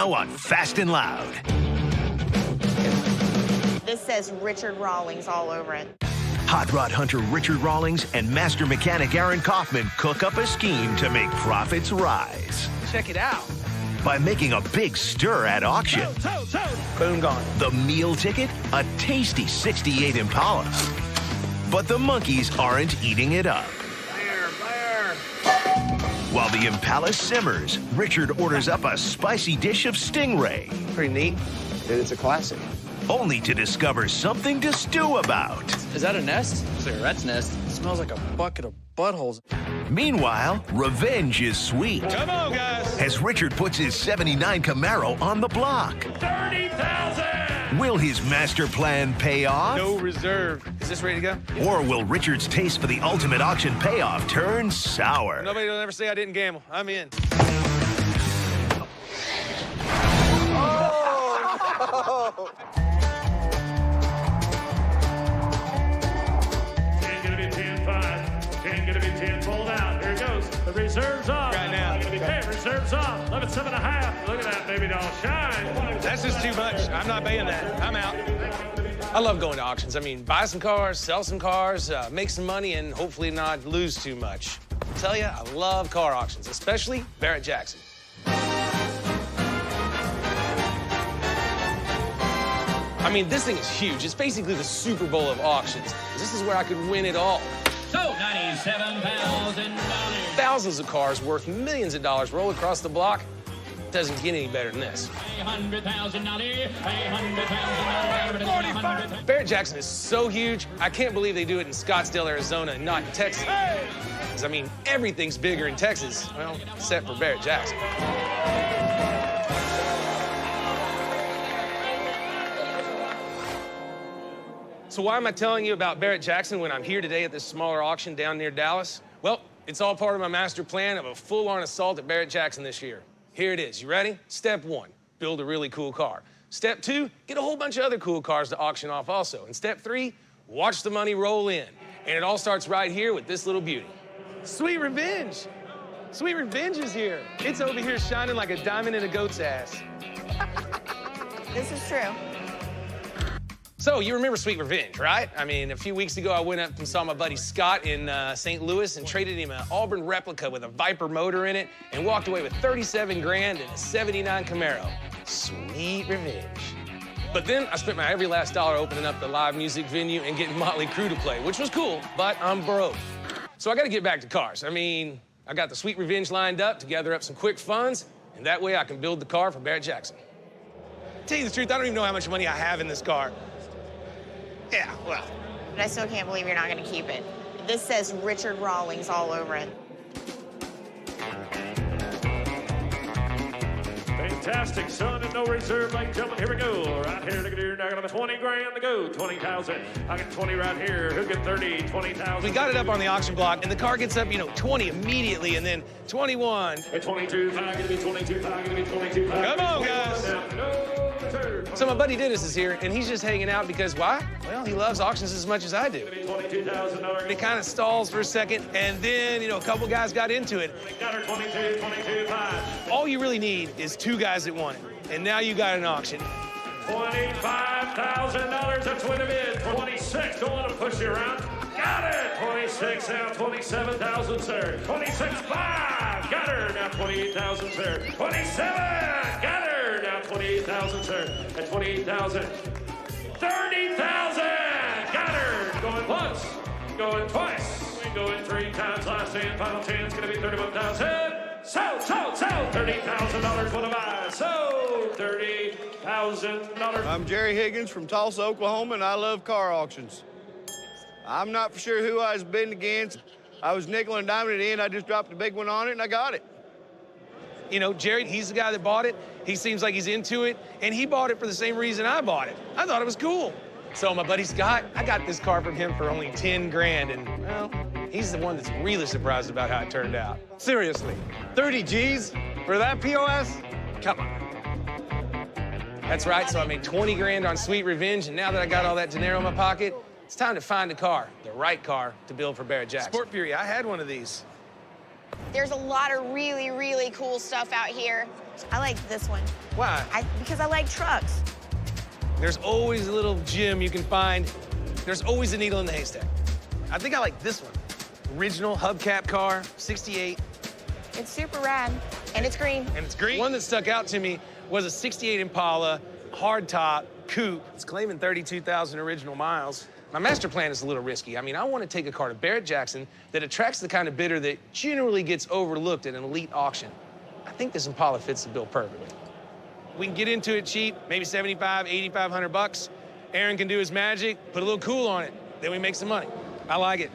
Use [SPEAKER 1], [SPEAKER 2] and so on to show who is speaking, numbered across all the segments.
[SPEAKER 1] now on Fast and Loud.
[SPEAKER 2] This says Richard Rawlings all over it.
[SPEAKER 1] Hot rod hunter Richard Rawlings and master mechanic Aaron Kaufman cook up a scheme to make profits rise.
[SPEAKER 3] Check it out.
[SPEAKER 1] By making a big stir at auction.
[SPEAKER 3] Boom, gone.
[SPEAKER 1] The meal ticket, a tasty 68 Impala. But the monkeys aren't eating it up. While the Impala simmers, Richard orders up a spicy dish of stingray.
[SPEAKER 3] Pretty neat.
[SPEAKER 4] It's a classic.
[SPEAKER 1] Only to discover something to stew about.
[SPEAKER 5] Is that a nest? It's like a rat's nest. It smells like a bucket of buttholes.
[SPEAKER 1] Meanwhile, revenge is sweet.
[SPEAKER 3] Come on, guys.
[SPEAKER 1] As Richard puts his 79 Camaro on the block.
[SPEAKER 3] 30,000!
[SPEAKER 1] Will his master plan pay off?
[SPEAKER 3] No reserve. Is this ready to go?
[SPEAKER 1] Or will Richard's taste for the ultimate auction payoff turn sour?
[SPEAKER 3] Nobody will ever say I didn't gamble. I'm in.
[SPEAKER 4] Oh!
[SPEAKER 6] Gonna be 10-5. Gonna be 10 pulled out. Here it goes. The reserve's off.
[SPEAKER 3] Right now.
[SPEAKER 6] Hey, reserve's off. 11.5. Look at that baby doll shine.
[SPEAKER 3] That's just too much. I'm not paying that. I'm out. I love going to auctions. I mean, buy some cars, sell some cars, make some money, and hopefully not lose too much. I tell you, I love car auctions, especially Barrett Jackson. I mean, this thing is huge. It's basically the Super Bowl of auctions. This is where I could win it all.
[SPEAKER 7] So, $97,000.
[SPEAKER 3] Thousands of cars worth millions of dollars roll across the block. Doesn't get any better than this.
[SPEAKER 7] $100,000.
[SPEAKER 3] Barrett Jackson is so huge, I can't believe they do it in Scottsdale, Arizona, and not in Texas. 'Cause, I mean, everything's bigger in Texas, well, except for Barrett Jackson. So why am I telling you about Barrett Jackson when I'm here today at this smaller auction down near Dallas? Well, it's all part of my master plan of a full-on assault at Barrett Jackson this year. Here it is. You ready? Step 1, build a really cool car. Step 2, get a whole bunch of other cool cars to auction off also. And step 3, watch the money roll in. And it all starts right here with this little beauty. Sweet Revenge. Sweet Revenge is here. It's over here shining like a diamond in a goat's ass.
[SPEAKER 2] This is true.
[SPEAKER 3] So, you remember Sweet Revenge, right? I mean, a few weeks ago, I went up and saw my buddy Scott in St. Louis and traded him an Auburn replica with a Viper motor in it and walked away with 37 grand and a 79 Camaro. Sweet Revenge. But then I spent my every last dollar opening up the live music venue and getting Motley Crue to play, which was cool, but I'm broke. So I gotta get back to cars. I mean, I got the Sweet Revenge lined up to gather up some quick funds, and that way I can build the car for Barrett Jackson. Tell you the truth, I don't even know how much money I have in this car. Yeah, well.
[SPEAKER 2] But I still can't believe you're not going to keep it. This says Richard Rawlings all over it.
[SPEAKER 6] Fantastic, son, and no reserve, ladies and gentlemen. Here we go. Right here, look at here. Now I got 20 grand to go. 20,000. I got 20 right here. Who get 30? 20,000.
[SPEAKER 3] We got it up on the auction block, and the car gets up, 20 immediately, and then 21.
[SPEAKER 6] At 22, gonna be 22, gonna be 22.
[SPEAKER 3] Come on, guys.
[SPEAKER 6] No reserve.
[SPEAKER 3] So my buddy Dennis is here, and he's just hanging out because why? Well, he loves auctions as much as I do.
[SPEAKER 6] $22,000.
[SPEAKER 3] It kind of stalls for a second, and then, a couple guys got into it.
[SPEAKER 6] Got her 22, 22, 5.
[SPEAKER 3] All you really need is 2 guys that want it, and now you got an auction.
[SPEAKER 6] $25,000. That's what it is. 26. Don't let them push you around. Got it. 26 now. 27,000, sir. 26.5. Got her. Now 28,000, sir. 27. Got her. Now 28,000, sir. At 28,000. 30,000. Got her. Going once. Going twice. Going 3 times. Last 10. Final 10 is going to be 31,000. Sell. $30,000 for the buy. So $30,000.
[SPEAKER 4] I'm Jerry Higgins from Tulsa, Oklahoma, and I love car auctions. I'm not for sure who I was bidding against. I was nickel and diming it in. I just dropped a big one on it, and I got it.
[SPEAKER 3] Jared, he's the guy that bought it. He seems like he's into it, and he bought it for the same reason I bought it. I thought it was cool. So my buddy Scott, I got this car from him for only 10 grand, and, well, he's the one that's really surprised about how it turned out.
[SPEAKER 5] Seriously, 30 G's for that POS?
[SPEAKER 3] Come on. That's right, so I made 20 grand on Sweet Revenge, and now that I got all that dinero in my pocket, it's time to find a car, the right car, to build for Barrett Jackson. Sport Fury, I had one of these.
[SPEAKER 2] There's a lot of really, really cool stuff out here. I like this one.
[SPEAKER 3] Why?
[SPEAKER 2] Because I like trucks.
[SPEAKER 3] There's always a little gem you can find. There's always a needle in the haystack. I think I like this one. Original hubcap car, 68.
[SPEAKER 2] It's super rad, and it's green.
[SPEAKER 3] And it's green. One that stuck out to me was a 68 Impala, hardtop, coupe. It's claiming 32,000 original miles. My master plan is a little risky. I mean, I want to take a car to Barrett Jackson that attracts the kind of bidder that generally gets overlooked at an elite auction. I think this Impala fits the bill perfectly. We can get into it cheap, maybe 75, 8,500 bucks. Aaron can do his magic, put a little cool on it. Then we make some money. I like it.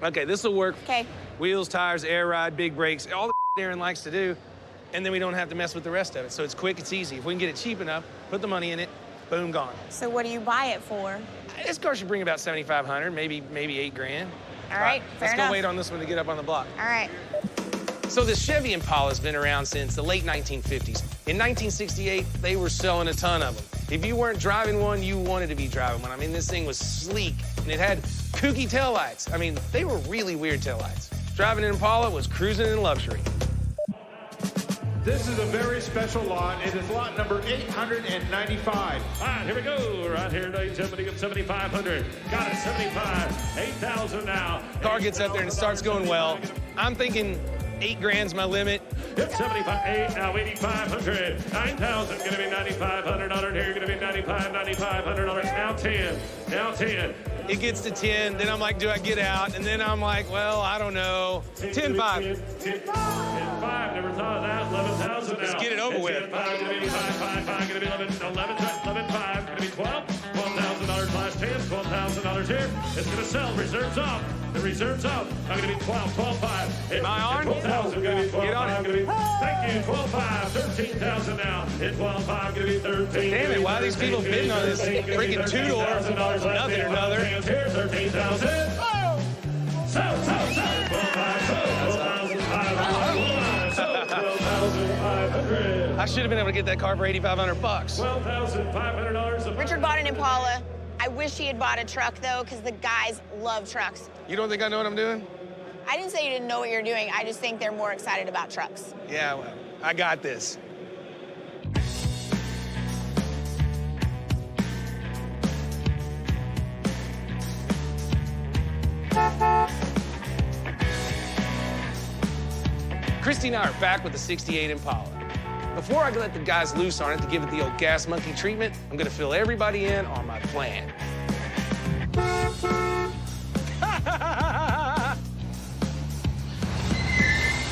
[SPEAKER 3] Okay, this will work.
[SPEAKER 2] Okay.
[SPEAKER 3] Wheels, tires, air ride, big brakes, all the Aaron likes to do. And then we don't have to mess with the rest of it. So it's quick, it's easy. If we can get it cheap enough, put the money in it, boom, gone.
[SPEAKER 2] So what do you buy it for?
[SPEAKER 3] This car should bring about 7,500, maybe 8 grand.
[SPEAKER 2] All right, fair
[SPEAKER 3] let's
[SPEAKER 2] enough.
[SPEAKER 3] go wait on this one to get up on the block.
[SPEAKER 2] All right.
[SPEAKER 3] So this Chevy Impala's been around since the late 1950s. In 1968, they were selling a ton of them. If you weren't driving one, you wanted to be driving one. I mean, this thing was sleek, and it had kooky taillights. I mean, they were really weird taillights. Driving an Impala was cruising in luxury.
[SPEAKER 8] This is a very special lot. It is lot number 895.
[SPEAKER 6] All right, here we go. Right here, ladies and gentlemen, 7,500. Got it, 75. 8,000 now.
[SPEAKER 3] Car gets up there and it starts going well. I'm thinking 8 grand's my limit.
[SPEAKER 6] It's 75, 8, now 8,500. 9,000, gonna be 9,500 $100 here, gonna be 95, $9,500. Now 10, now 10.
[SPEAKER 3] It gets to 10, then I'm like, do I get out? And then I'm like, well, I don't know. 10-5.
[SPEAKER 6] 10-5, never thought of that. 11,000 now.
[SPEAKER 3] Let's get it over with.
[SPEAKER 6] 10-5, gonna be 5, gonna be 11,500, gonna be 12. $12,000 class 10, $12,000 here. It's gonna sell. Reserves up. The reserves up. I'm gonna be 12, 12,500.
[SPEAKER 3] Am I on?
[SPEAKER 6] 12,000, gonna be 12,500,
[SPEAKER 3] Get on it.
[SPEAKER 6] gonna be. Thank you, 12,500. 13,000 now. Hit 12,500, gonna be 13.
[SPEAKER 3] Damn it, why are these people bidding on this freaking two-door? Nothing or another.
[SPEAKER 6] Here, 13,000. Oh! Sell. 12,500.
[SPEAKER 3] I should have been able to get that car for 8,500 bucks.
[SPEAKER 6] $12,500.
[SPEAKER 2] Richard bought an Impala. I wish he had bought a truck, though, because the guys love trucks.
[SPEAKER 3] You don't think I know what I'm doing?
[SPEAKER 2] I didn't say you didn't know what you're doing. I just think they're more excited about trucks.
[SPEAKER 3] Yeah, well, I got this. Christy and I are back with the 68 Impala. Before I let the guys loose on it to give it the old gas monkey treatment, I'm gonna fill everybody in on my plan.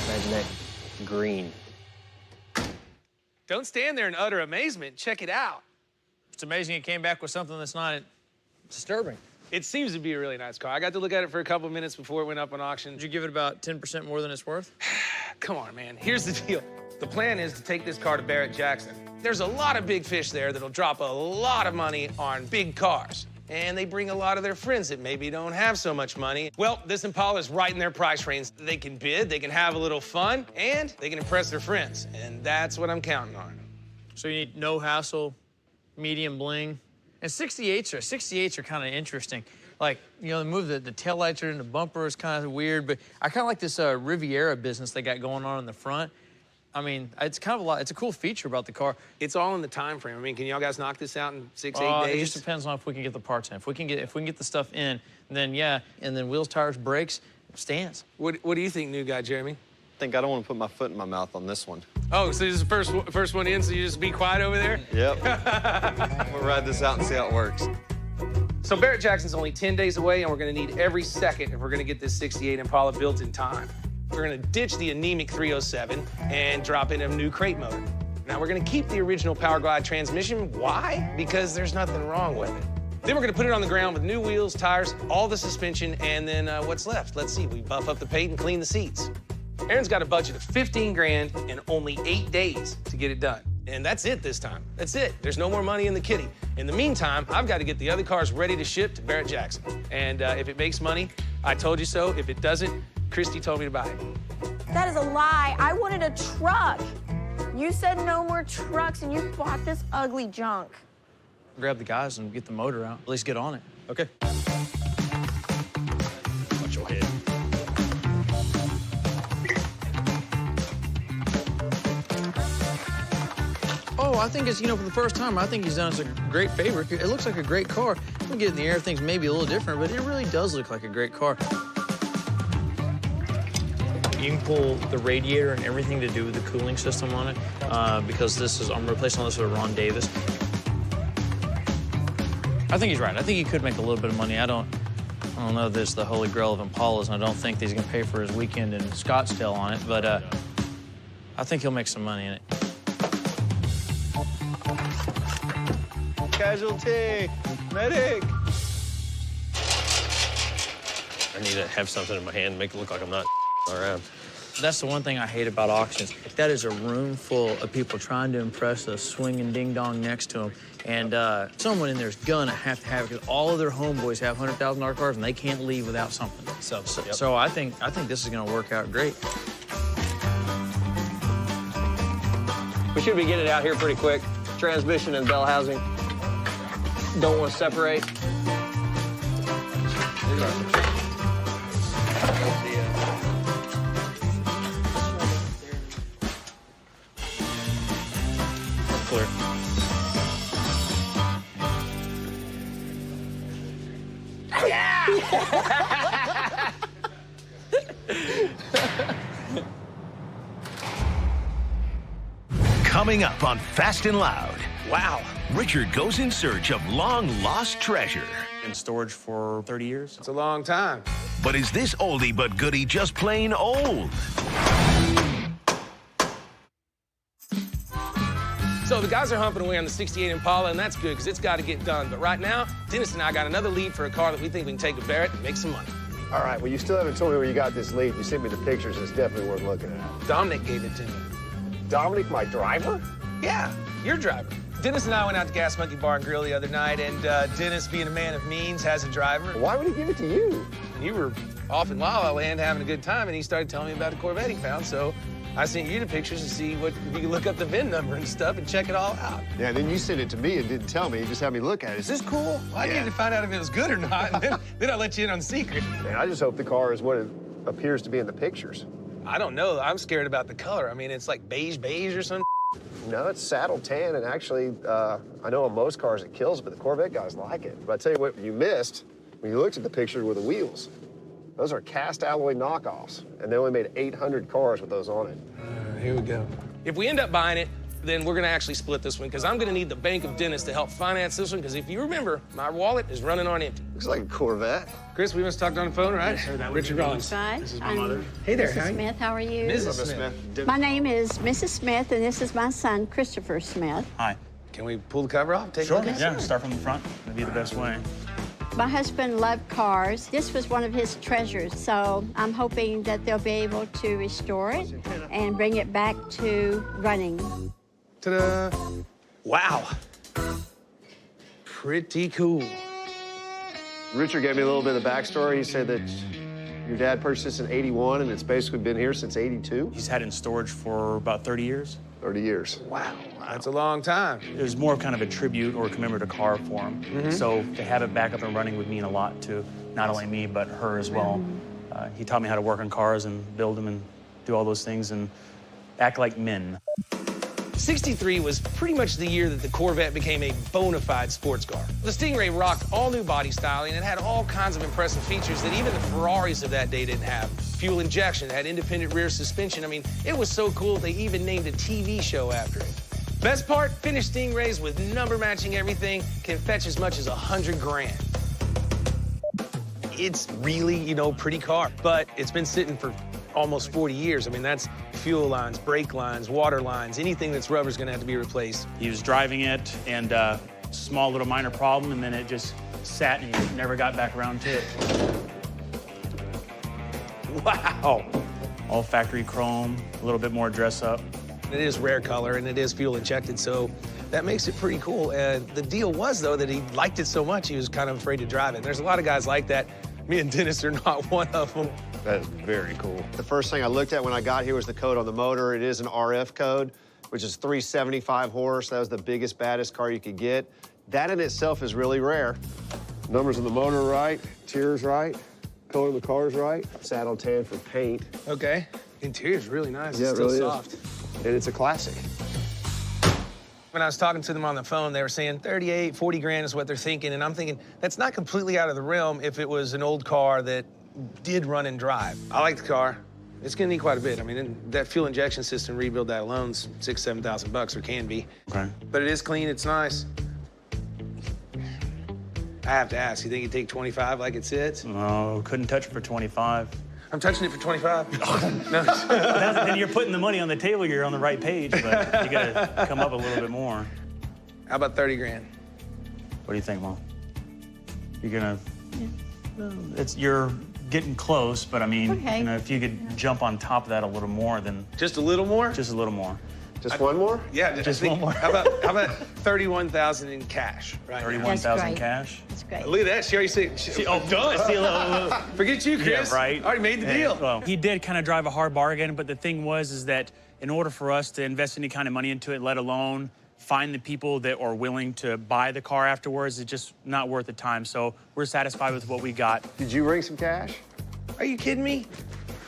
[SPEAKER 5] Imagine that green.
[SPEAKER 3] Don't stand there in utter amazement. Check it out.
[SPEAKER 5] It's amazing it came back with something that's not disturbing.
[SPEAKER 3] It seems to be a really nice car. I got to look at it for a couple of minutes before it went up on auction.
[SPEAKER 5] Did you give it about 10% more than it's worth?
[SPEAKER 3] Come on, man. Here's the deal. The plan is to take this car to Barrett Jackson. There's a lot of big fish there that'll drop a lot of money on big cars. And they bring a lot of their friends that maybe don't have so much money. Well, this Impala is right in their price range. They can bid, they can have a little fun, and they can impress their friends. And that's what I'm counting on.
[SPEAKER 5] So you need no hassle, medium bling. And 68s are kind of interesting. Like, you know, they move the taillights are in the bumper is kind of weird, but I kind of like this Riviera business they got going on in the front. I mean, it's kind of it's a cool feature about the car.
[SPEAKER 3] It's all in the time frame. I mean, can y'all guys knock this out in 6, 8
[SPEAKER 5] It
[SPEAKER 3] days?
[SPEAKER 5] just depends on if we can get the parts in. If we can get the stuff in, then yeah. And then wheels, tires, brakes, stands.
[SPEAKER 3] What do you think, new guy, Jeremy?
[SPEAKER 9] I think I don't want to put my foot in my mouth on this one.
[SPEAKER 3] Oh, so this is the first one in, so you just be quiet over there?
[SPEAKER 9] Yep. We'll ride this out and see how it works.
[SPEAKER 3] So Barrett Jackson's only 10 days away, and we're gonna need every second if we're gonna get this 68 Impala built in time. We're gonna ditch the anemic 307 and drop in a new crate motor. Now we're gonna keep the original Power Glide transmission. Why? Because there's nothing wrong with it. Then we're gonna put it on the ground with new wheels, tires, all the suspension, and then what's left? Let's see, we buff up the paint and clean the seats. Aaron's got a budget of 15 grand and only 8 days to get it done. And that's it this time. That's it. There's no more money in the kitty. In the meantime, I've got to get the other cars ready to ship to Barrett Jackson. And if it makes money, I told you so. If it doesn't, Christy told me to buy it.
[SPEAKER 2] That is a lie. I wanted a truck. You said no more trucks, and you bought this ugly junk.
[SPEAKER 5] Grab the guys and get the motor out. At least get on it. Okay. Watch your head. I think it's, you know, for the first time, I think he's done us a great favor. It looks like a great car. We get in the air, things may be a little different, but it really does look like a great car. You can pull the radiator and everything to do with the cooling system on it, because I'm replacing all this with a Ron Davis. I think he's right. I think he could make a little bit of money. I don't know if this is the holy grail of Impalas, and I don't think that he's gonna pay for his weekend in Scottsdale on it, but I think he'll make some money in it.
[SPEAKER 9] Casualty, medic.
[SPEAKER 10] I need to have something in my hand to make it look like I'm not around.
[SPEAKER 5] That's the one thing I hate about auctions. That is a room full of people trying to impress us, swinging ding-dong next to them. And someone in there's gonna have to have it, because all of their homeboys have $100,000 cars and they can't leave without something. So I think this is gonna work out great.
[SPEAKER 9] We should be getting it out here pretty quick. Transmission and bell housing. Don't want to separate.
[SPEAKER 10] Clear.
[SPEAKER 1] Coming up on Fast and Loud.
[SPEAKER 3] Wow.
[SPEAKER 1] Richard goes in search of long-lost treasure.
[SPEAKER 10] In storage for 30 years.
[SPEAKER 3] It's a long time.
[SPEAKER 1] But is this oldie but goodie just plain old?
[SPEAKER 3] So the guys are humping away on the 68 Impala, and that's good because it's got to get done. But right now, Dennis and I got another lead for a car that we think we can take to Barrett and make some money.
[SPEAKER 11] All right, well, you still haven't told me where you got this lead. You sent me the pictures. It's definitely worth looking at.
[SPEAKER 3] Dominic gave it to me.
[SPEAKER 11] Dominic, my driver?
[SPEAKER 3] Yeah, your driver. Dennis and I went out to Gas Monkey Bar and Grill the other night, and Dennis, being a man of means, has a driver.
[SPEAKER 11] Why would he give it to you?
[SPEAKER 3] You were off in La La Land having a good time, and he started telling me about a Corvette he found, so I sent you the pictures to see if you could look up the VIN number and stuff and check it all out.
[SPEAKER 11] Yeah, and then you sent it to me and didn't tell me. You just had me look at it.
[SPEAKER 3] Is this cool? Well, I needed to find out if it was good or not, and then I let you in on the secret.
[SPEAKER 11] Man, I just hope the car is what it appears to be in the pictures.
[SPEAKER 3] I don't know. I'm scared about the color. I mean, it's like beige or something.
[SPEAKER 11] No, it's saddle tan, and actually, I know on most cars it kills, but the Corvette guys like it. But I tell you what you missed when you looked at the picture with the wheels. Those are cast alloy knockoffs, and they only made 800 cars with those on it.
[SPEAKER 3] Here we go. If we end up buying it, then we're gonna actually split this one, because I'm gonna need the Bank of Dennis to help finance this one, because if you remember, my wallet is running on empty.
[SPEAKER 11] Looks like a Corvette.
[SPEAKER 3] Chris, we must talk on the phone, right? Richard Rawlings.
[SPEAKER 12] Hi.
[SPEAKER 10] This is my mother.
[SPEAKER 3] Hey there,
[SPEAKER 12] Mrs. Smith, how are you?
[SPEAKER 3] Mrs. Smith.
[SPEAKER 12] My name is Mrs. Smith, and this is my son, Christopher Smith.
[SPEAKER 10] Hi.
[SPEAKER 3] Can we pull the cover off? Take a
[SPEAKER 10] Sure.
[SPEAKER 3] look?
[SPEAKER 10] Yeah, start from the front. That'd be the best way.
[SPEAKER 12] My husband loved cars. This was one of his treasures, so I'm hoping that they'll be able to restore it and bring it back to running.
[SPEAKER 3] Ta-da. Wow. Pretty cool.
[SPEAKER 11] Richard gave me a little bit of the backstory. He said that your dad purchased this in '81, and it's basically been here since '82.
[SPEAKER 10] He's had it in storage for about 30 years.
[SPEAKER 11] 30 years.
[SPEAKER 3] Wow. That's a long time.
[SPEAKER 10] It was more of kind of a tribute or a commemorative car for him. So to have it back up and running would mean a lot to not only me, but her as well. He taught me how to work on cars and build them and do all those things and act like men.
[SPEAKER 3] 63 was pretty much the year that the Corvette became a bona fide sports car. The Stingray rocked all new body styling and had all kinds of impressive features that even the Ferraris of that day didn't have. Fuel injection, had independent rear suspension. I mean, it was so cool they even named a TV show after it. Best part, finished Stingrays with number matching everything can fetch as much as 100 grand. It's really, you know, pretty car, but it's been sitting for almost 40 years. I mean, that's fuel lines, brake lines, water lines, anything that's rubber is gonna have to be replaced.
[SPEAKER 10] He was driving it and small little minor problem, and then it just sat and he never got back around to it.
[SPEAKER 3] Wow.
[SPEAKER 10] All factory chrome, a little bit more dress up.
[SPEAKER 3] It is rare color and it is fuel injected, so that makes it pretty cool. The deal was, though, that he liked it so much he was kind of afraid to drive it. There's a lot of guys like that. Me and Dennis are not one of them.
[SPEAKER 11] That is very cool. The first thing I looked at when I got here was the code on the motor. It is an RF code, which is 375 horse. That was the biggest, baddest car you could get. That in itself is really rare. Numbers on the motor are right, interior's right, color of the car's right, saddle tan for paint.
[SPEAKER 3] Okay. Interior's really nice.
[SPEAKER 11] Yeah,
[SPEAKER 3] It's
[SPEAKER 11] it
[SPEAKER 3] still
[SPEAKER 11] really
[SPEAKER 3] soft.
[SPEAKER 11] is. And it's a classic.
[SPEAKER 3] When I was talking to them on the phone, they were saying 38, 40 grand is what they're thinking, and I'm thinking that's not completely out of the realm if it was an old car that did run and drive. I like the car. It's gonna need quite a bit. I mean, that fuel injection system rebuild that alone's $6,000 to $7,000, or can be.
[SPEAKER 10] Okay.
[SPEAKER 3] But it is clean, it's nice. I have to ask, you think you'd take 25 like it sits?
[SPEAKER 10] No, couldn't touch it for 25.
[SPEAKER 3] I'm touching it for 25. No.
[SPEAKER 10] Then you're putting the money on the table, you're on the right page, but you gotta come up a little bit more.
[SPEAKER 3] How about 30 grand?
[SPEAKER 10] What do you think, Mom? You're gonna, you're getting close, but I mean,
[SPEAKER 12] Okay.
[SPEAKER 10] you know, if you could jump on top of that a little more, then.
[SPEAKER 3] Just a little more?
[SPEAKER 10] Just a little more.
[SPEAKER 11] Just one more?
[SPEAKER 3] Yeah,
[SPEAKER 10] Just one more.
[SPEAKER 3] How about 31,000 in cash? Right.
[SPEAKER 10] 31,000
[SPEAKER 12] great.
[SPEAKER 10] cash.
[SPEAKER 12] That's great.
[SPEAKER 3] Look at that. She already said. Done.
[SPEAKER 10] See a little.
[SPEAKER 3] Forget you, Chris.
[SPEAKER 10] Yeah, right.
[SPEAKER 3] Already made the deal.
[SPEAKER 10] Well, he did kind of drive a hard bargain, but the thing is that in order for us to invest any kind of money into it, let alone find the people that are willing to buy the car afterwards, it's just not worth the time. So we're satisfied with what we got.
[SPEAKER 11] Did you bring some cash?
[SPEAKER 3] Are you kidding me?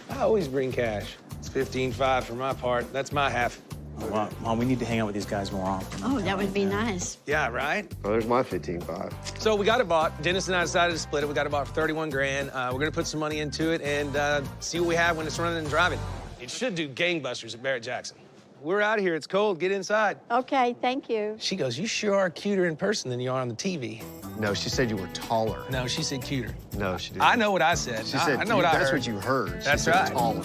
[SPEAKER 3] I always bring cash. It's 15.5 for my part. That's my half.
[SPEAKER 10] Oh, wow. Mom, we need to hang out with these guys more often.
[SPEAKER 12] Oh, that would be nice.
[SPEAKER 3] Yeah, right?
[SPEAKER 11] Oh, there's my 15.5.
[SPEAKER 3] So we got it bought. Dennis and I decided to split it. We got it bought for 31 grand. We're gonna put some money into it and see what we have when it's running and driving. It should do gangbusters at Barrett Jackson. We're out of here. It's cold. Get inside.
[SPEAKER 12] Okay, thank you.
[SPEAKER 3] She goes, you sure are cuter in person than you are on the TV.
[SPEAKER 11] No, she said you were taller.
[SPEAKER 3] No, she said cuter.
[SPEAKER 11] No, she didn't.
[SPEAKER 3] I know what I said.
[SPEAKER 11] She said
[SPEAKER 3] I know what I heard.
[SPEAKER 11] That's what you heard. She
[SPEAKER 3] That's
[SPEAKER 11] said
[SPEAKER 3] right.
[SPEAKER 11] Taller.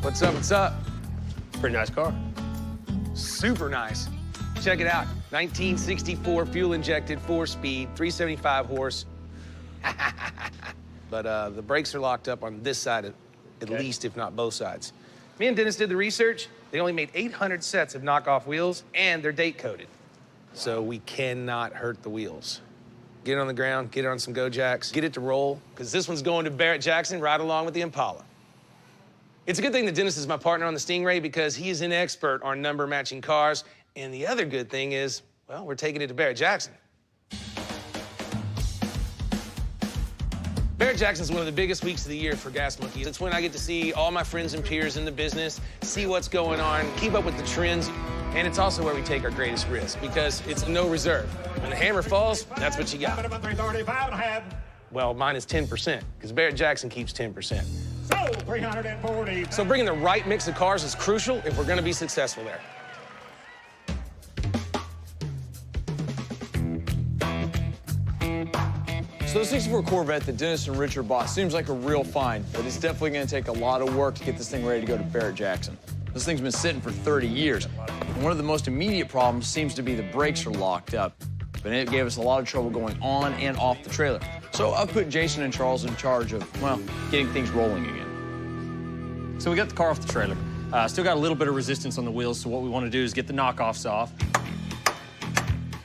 [SPEAKER 3] What's up? What's up?
[SPEAKER 9] Pretty nice car.
[SPEAKER 3] Super nice. Check it out. 1964 fuel-injected, 4-speed, 375 horse. But the brakes are locked up on this side at least, if not both sides. Me and Dennis did the research. They only made 800 sets of knockoff wheels, and they're date-coded. So we cannot hurt the wheels. Get it on the ground, get it on some Go Jacks, get it to roll, because this one's going to Barrett Jackson right along with the Impala. It's a good thing that Dennis is my partner on the Stingray because he is an expert on number-matching cars. And the other good thing is, well, we're taking it to Barrett Jackson. Barrett Jackson's one of the biggest weeks of the year for Gas Monkeys. It's when I get to see all my friends and peers in the business, see what's going on, keep up with the trends. And it's also where we take our greatest risk because it's no reserve. When the hammer falls, that's what you got. Well, mine is 10% because Barrett Jackson keeps 10%.
[SPEAKER 6] So, 340.
[SPEAKER 3] So bringing the right mix of cars is crucial if we're going to be successful there.
[SPEAKER 13] So the 64 Corvette that Dennis and Richard bought seems like a real find, but it's definitely going to take a lot of work to get this thing ready to go to Barrett Jackson. This thing's been sitting for 30 years. And one of the most immediate problems seems to be the brakes are locked up. But it gave us a lot of trouble going on and off the trailer. So I've put Jason and Charles in charge of, well, getting things rolling again.
[SPEAKER 14] So we got the car off the trailer. Still got a little bit of resistance on the wheels, so what we want to do is get the knockoffs off.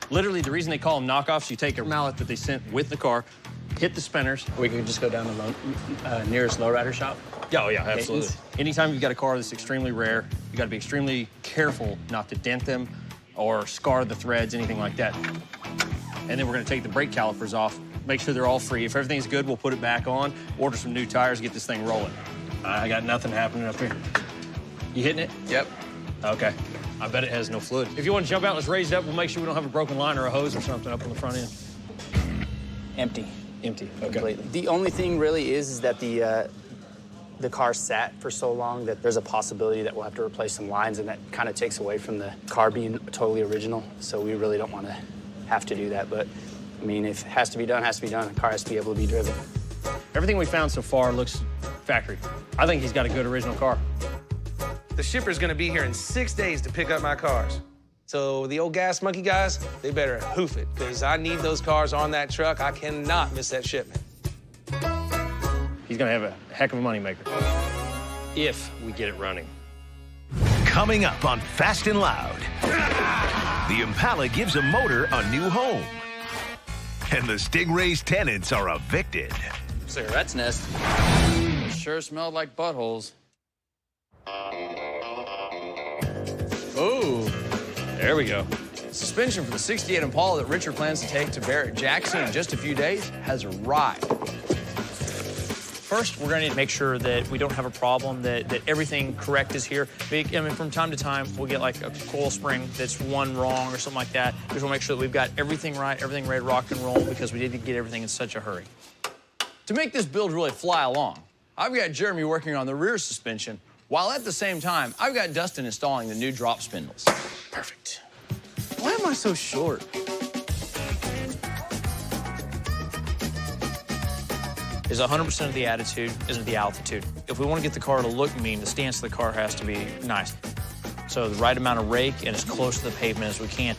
[SPEAKER 14] Literally, the reason they call them knockoffs, you take a mallet that they sent with the car, hit the spinners.
[SPEAKER 9] We could just go down to the nearest lowrider shop.
[SPEAKER 14] Yeah, oh yeah, absolutely. Anytime you've got a car that's extremely rare, you got to be extremely careful not to dent them or scar the threads, anything like that. And then we're going to take the brake calipers off, make sure they're all free. If everything's good, we'll put it back on, order some new tires, get this thing rolling. I got nothing happening up here. You hitting it?
[SPEAKER 5] Yep.
[SPEAKER 14] Okay. I bet it has no fluid. If you want to jump out, let's raise it up. We'll make sure we don't have a broken line or a hose or something up on the front end.
[SPEAKER 9] Empty.
[SPEAKER 14] Empty. Okay.
[SPEAKER 9] Completely. The only thing really is that the car sat for so long that there's a possibility that we'll have to replace some lines, and that kind of takes away from the car being totally original. So we really don't want to have to do that. But I mean, if it has to be done, it has to be done. The car has to be able to be driven.
[SPEAKER 14] Everything we found so far looks factory. I think he's got a good original car.
[SPEAKER 3] The shipper's gonna be here in 6 days to pick up my cars. So the old Gas Monkey guys, they better hoof it, because I need those cars on that truck. I cannot miss that shipment.
[SPEAKER 14] He's gonna have a heck of a moneymaker if we get it running.
[SPEAKER 1] Coming up on Fast and Loud, the Impala gives a motor a new home, and the Stingray's tenants are evicted.
[SPEAKER 5] Cigarette's nest. Sure smelled like buttholes.
[SPEAKER 14] Oh, there we go.
[SPEAKER 13] Suspension for the 68 Impala that Richard plans to take to Barrett Jackson in just a few days has arrived.
[SPEAKER 5] First, we're going to make sure that we don't have a problem, that everything correct is here. I mean, from time to time, we'll get like a coil spring that's one wrong or something like that. We just want to make sure that we've got everything right, everything ready to rock and roll, because we didn't get everything in such a hurry.
[SPEAKER 13] To make this build really fly along, I've got Jeremy working on the rear suspension, while at the same time, I've got Dustin installing the new drop spindles.
[SPEAKER 5] Perfect.
[SPEAKER 13] Why am I so short?
[SPEAKER 5] Is 100% of the attitude isn't the altitude. If we want to get the car to look mean, the stance of the car has to be nice. So the right amount of rake and as close to the pavement as we can.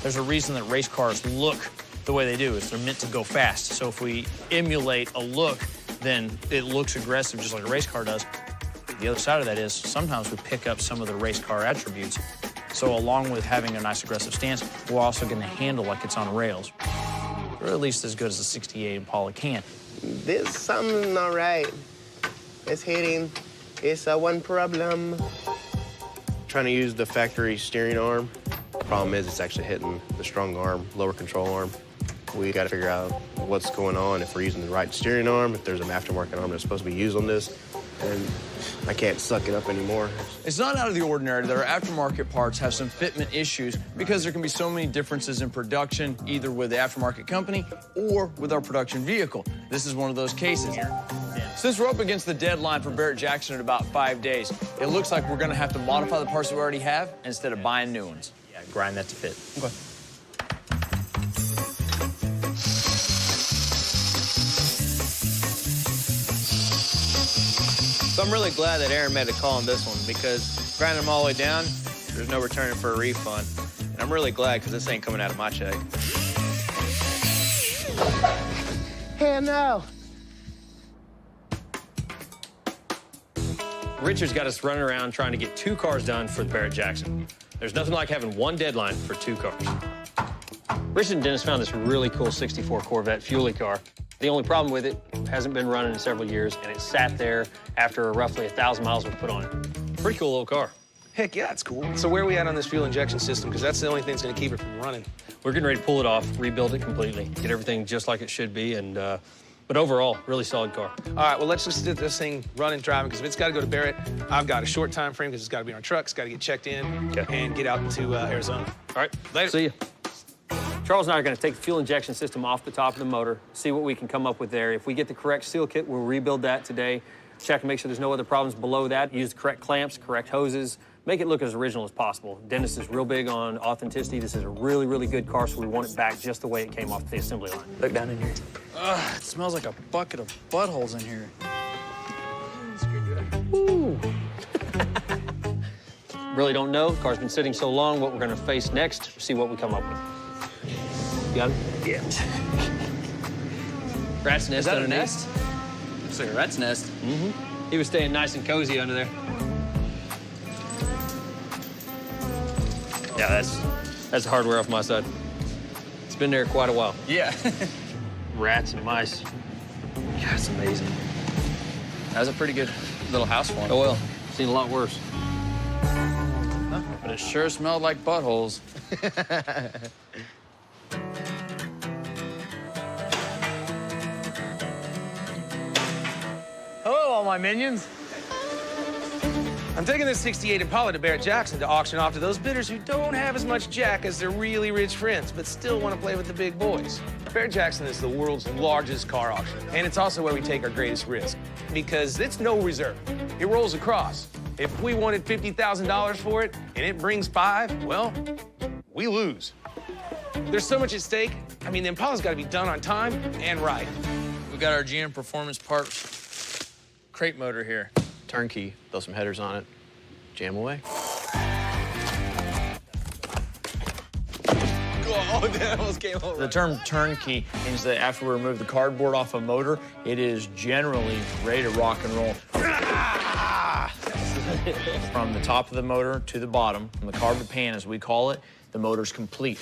[SPEAKER 5] There's a reason that race cars look the way they do, is they're meant to go fast. So if we emulate a look, then it looks aggressive just like a race car does. The other side of that is sometimes we pick up some of the race car attributes. So along with having a nice aggressive stance, we're also going to handle like it's on rails, or at least as good as a 68 Impala can.
[SPEAKER 15] There's something not right. It's hitting. It's one problem.
[SPEAKER 16] Trying to use the factory steering arm. The problem is it's actually hitting the strong arm, lower control arm. We got to figure out what's going on, if we're using the right steering arm, if there's an aftermarket arm that's supposed to be used on this, and I can't suck it up anymore.
[SPEAKER 13] It's not out of the ordinary that our aftermarket parts have some fitment issues because there can be so many differences in production, either with the aftermarket company or with our production vehicle. This is one of those cases. Since we're up against the deadline for Barrett Jackson in about 5 days, it looks like we're gonna have to modify the parts that we already have instead of buying new ones.
[SPEAKER 5] Yeah, grind that to fit.
[SPEAKER 13] Okay.
[SPEAKER 17] So I'm really glad that Aaron made a call on this one, because grinding them all the way down, there's no returning for a refund. And I'm really glad, because this ain't coming out of my check.
[SPEAKER 15] Hell no.
[SPEAKER 14] Richard's got us running around trying to get 2 cars done for the Barrett Jackson. There's nothing like having one deadline for 2 cars. Richard and Dennis found this really cool 64 Corvette Fuelie car. The only problem with it, hasn't been running in several years, and it sat there after roughly 1,000 miles was put on it. Pretty cool little car.
[SPEAKER 3] Heck yeah, it's cool. So where are we at on this fuel injection system? Because that's the only thing that's going to keep it from running.
[SPEAKER 14] We're getting ready to pull it off, rebuild it completely, get everything just like it should be, and but overall, really solid car.
[SPEAKER 3] All right, well, let's just get this thing running, driving, because if it's got to go to Barrett, I've got a short time frame because it's got to be on our truck, it's got to get checked in, and get out to Arizona.
[SPEAKER 14] All right, later. See you. Charles and I are going to take the fuel injection system off the top of the motor, see what we can come up with there. If we get the correct seal kit, we'll rebuild that today. Check and make sure there's no other problems below that. Use the correct clamps, correct hoses. Make it look as original as possible. Dennis is real big on authenticity. This is a really, really good car, so we want it back just the way it came off the assembly line.
[SPEAKER 5] Look down in here. It smells like a bucket of buttholes in here.
[SPEAKER 14] Ooh. Really don't know. The car's been sitting so long, what we're going to face next, see what we come up with. You got it?
[SPEAKER 5] Yeah.
[SPEAKER 14] Rat's nest.
[SPEAKER 5] Is that a
[SPEAKER 14] underneath.
[SPEAKER 5] nest? Looks like a rat's nest.
[SPEAKER 14] Mm-hmm. He was staying nice and cozy under there. Yeah, that's the hardware off my side. It's been there quite a while.
[SPEAKER 5] Yeah.
[SPEAKER 14] Rats and mice. God, it's amazing.
[SPEAKER 5] That was a pretty good little house one.
[SPEAKER 14] Oh, well, seen a lot worse.
[SPEAKER 5] But it sure smelled like buttholes. Hello, all my minions.
[SPEAKER 3] I'm taking this 68 Impala to Barrett Jackson to auction off to those bidders who don't have as much jack as their really rich friends, but still want to play with the big boys. Barrett Jackson is the world's largest car auction, and it's also where we take our greatest risk, because it's no reserve. It rolls across. If we wanted $50,000 for it, and it brings 5, well, we lose. There's so much at stake. I mean, the Impala's got to be done on time and right.
[SPEAKER 5] We got our GM Performance Parts crate motor here.
[SPEAKER 16] Turnkey, throw some headers on it, jam away.
[SPEAKER 5] Oh, that almost came over. The term turnkey means that after we remove the cardboard off a motor, it is generally ready to rock and roll. From the top of the motor to the bottom, from the carb to pan, as we call it, the motor's complete.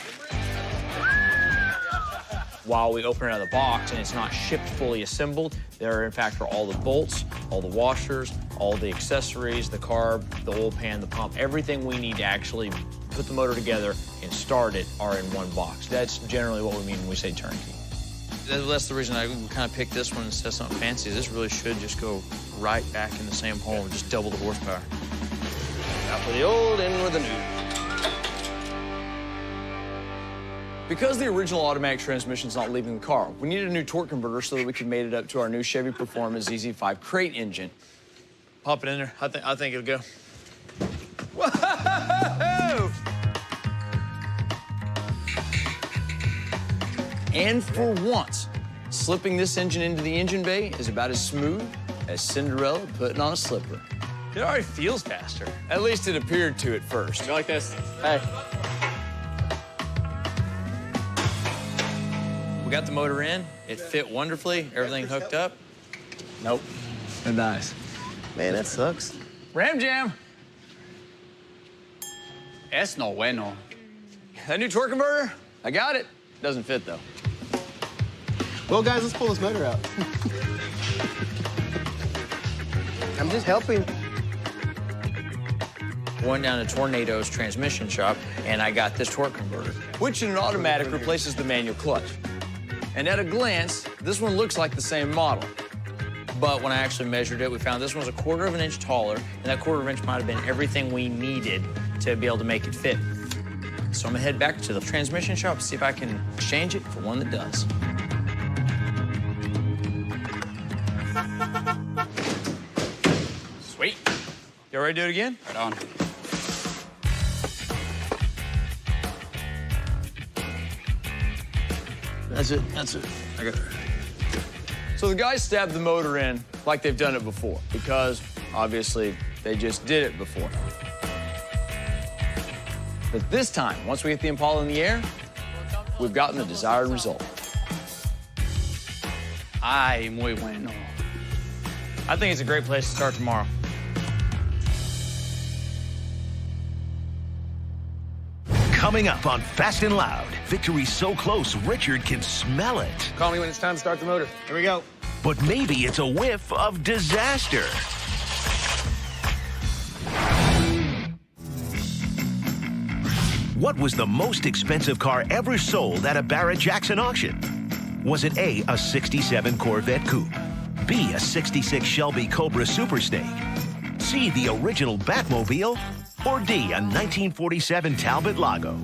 [SPEAKER 13] while we open it out of the box and it's not shipped fully assembled. There, in fact, are all the bolts, all the washers, all the accessories, the carb, the oil pan, the pump, everything we need to actually put the motor together and start it are in one box. That's generally what we mean when we say turnkey. That's the reason I kind of picked this one instead of something fancy. This really should just go right back in the same hole and just double the horsepower. Out with the old, in with the new. Because the original automatic transmission's not leaving the car, we needed a new torque converter so that we could mate it up to our new Chevy Performance ZZ5 crate engine. Pop it in there. I think it'll go. Whoa! And for once, slipping this engine into the engine bay is about as smooth as Cinderella putting on a slipper. It already feels faster. At least it appeared to at first.
[SPEAKER 9] Go like this. Hey.
[SPEAKER 13] We got the motor in. It fit wonderfully. Everything hooked up. Nope. It dies.
[SPEAKER 9] Man, that sucks.
[SPEAKER 13] Ram jam.
[SPEAKER 9] Es no bueno.
[SPEAKER 13] That new torque converter, I got it. Doesn't fit, though.
[SPEAKER 9] Well, guys, let's pull this motor out.
[SPEAKER 15] I'm just helping.
[SPEAKER 13] Went down to Tornado's transmission shop, and I got this torque converter, which in an automatic replaces the manual clutch. And at a glance, this one looks like the same model. But when I actually measured it, we found this one was 1/4 of an inch taller, and that 1/4 inch might have been everything we needed to be able to make it fit. So I'm gonna head back to the transmission shop, see if I can exchange it for one that does. Sweet. You ready to do it again?
[SPEAKER 9] Right on.
[SPEAKER 13] That's it. I got it. So the guys stabbed the motor in like they've done it before, because obviously they just did it before. But this time, once we get the Impala in the air, we've gotten the desired result.
[SPEAKER 9] Ay, muy bueno.
[SPEAKER 13] I think it's a great place to start tomorrow.
[SPEAKER 1] Coming up on Fast and Loud, victory so close Richard can smell it.
[SPEAKER 3] Call me when it's time to start the motor. Here we go.
[SPEAKER 1] But maybe it's a whiff of disaster. What was the most expensive car ever sold at a Barrett Jackson auction? Was it A, a 67 Corvette Coupe, B, a 66 Shelby Cobra Super Snake, C, the original Batmobile, or D, a 1947 Talbot Lago?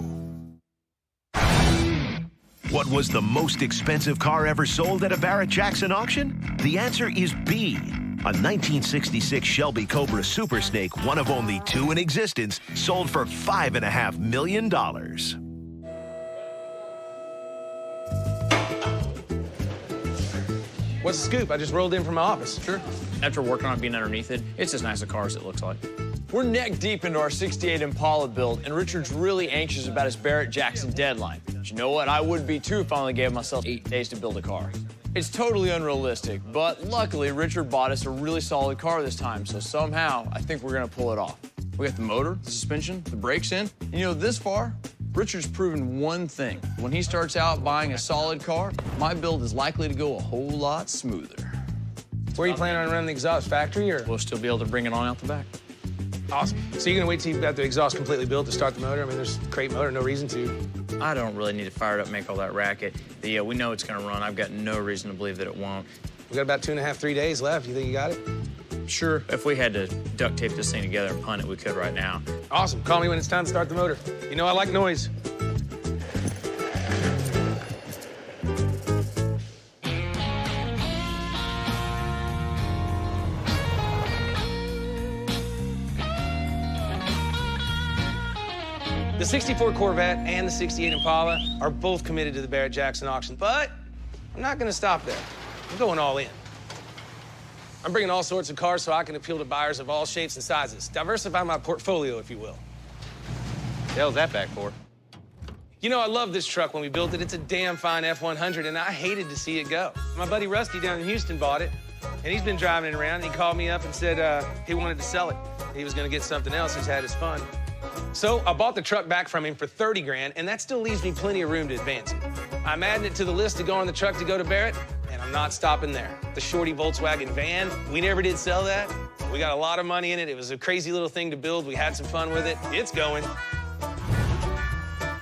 [SPEAKER 1] What was the most expensive car ever sold at a Barrett Jackson auction? The answer is B, a 1966 Shelby Cobra Super Snake, one of only 2 in existence, sold for $5.5 million.
[SPEAKER 3] What's the scoop? I just rolled in from my office.
[SPEAKER 13] Sure. After working on being underneath it, it's as nice a car as it looks like. We're neck deep into our 68 Impala build, and Richard's really anxious about his Barrett Jackson deadline. But you know what? I would be too if I only gave myself 8 days to build a car. It's totally unrealistic, but luckily Richard bought us a really solid car this time, so somehow I think we're gonna pull it off. We got the motor, the suspension, the brakes in. And you know, this far, Richard's proven one thing. When he starts out buying a solid car, my build is likely to go a whole lot smoother.
[SPEAKER 3] Where are you planning on running the exhaust, factory, or?
[SPEAKER 13] We'll still be able to bring it on out the back.
[SPEAKER 3] Awesome. So you're gonna wait till you've got the exhaust completely built to start the motor? I mean, there's a crate motor, no reason to.
[SPEAKER 13] I don't really need to fire it up and make all that racket. We know it's gonna run. I've got no reason to believe that it won't.
[SPEAKER 3] We got about 2.5, 3 days left. You think you got it?
[SPEAKER 13] Sure. If we had to duct tape this thing together and punt it, we could right now.
[SPEAKER 3] Awesome. Call me when it's time to start the motor. You know I like noise. The 64 Corvette and the 68 Impala are both committed to the Barrett Jackson auction, but I'm not gonna stop there. I'm going all in. I'm bringing all sorts of cars so I can appeal to buyers of all shapes and sizes. Diversify my portfolio, if you will.
[SPEAKER 17] The hell's that back for?
[SPEAKER 3] You know, I loved this truck when we built it. It's a damn fine F-100, and I hated to see it go. My buddy Rusty down in Houston bought it, and he's been driving it around, and he called me up and said he wanted to sell it. He was gonna get something else. He's had his fun. So I bought the truck back from him for 30 grand, and that still leaves me plenty of room to advance it. I'm adding it to the list to go on the truck to go to Barrett, and I'm not stopping there. The Shorty Volkswagen van, we never did sell that. We got a lot of money in it. It was a crazy little thing to build. We had some fun with it. It's going.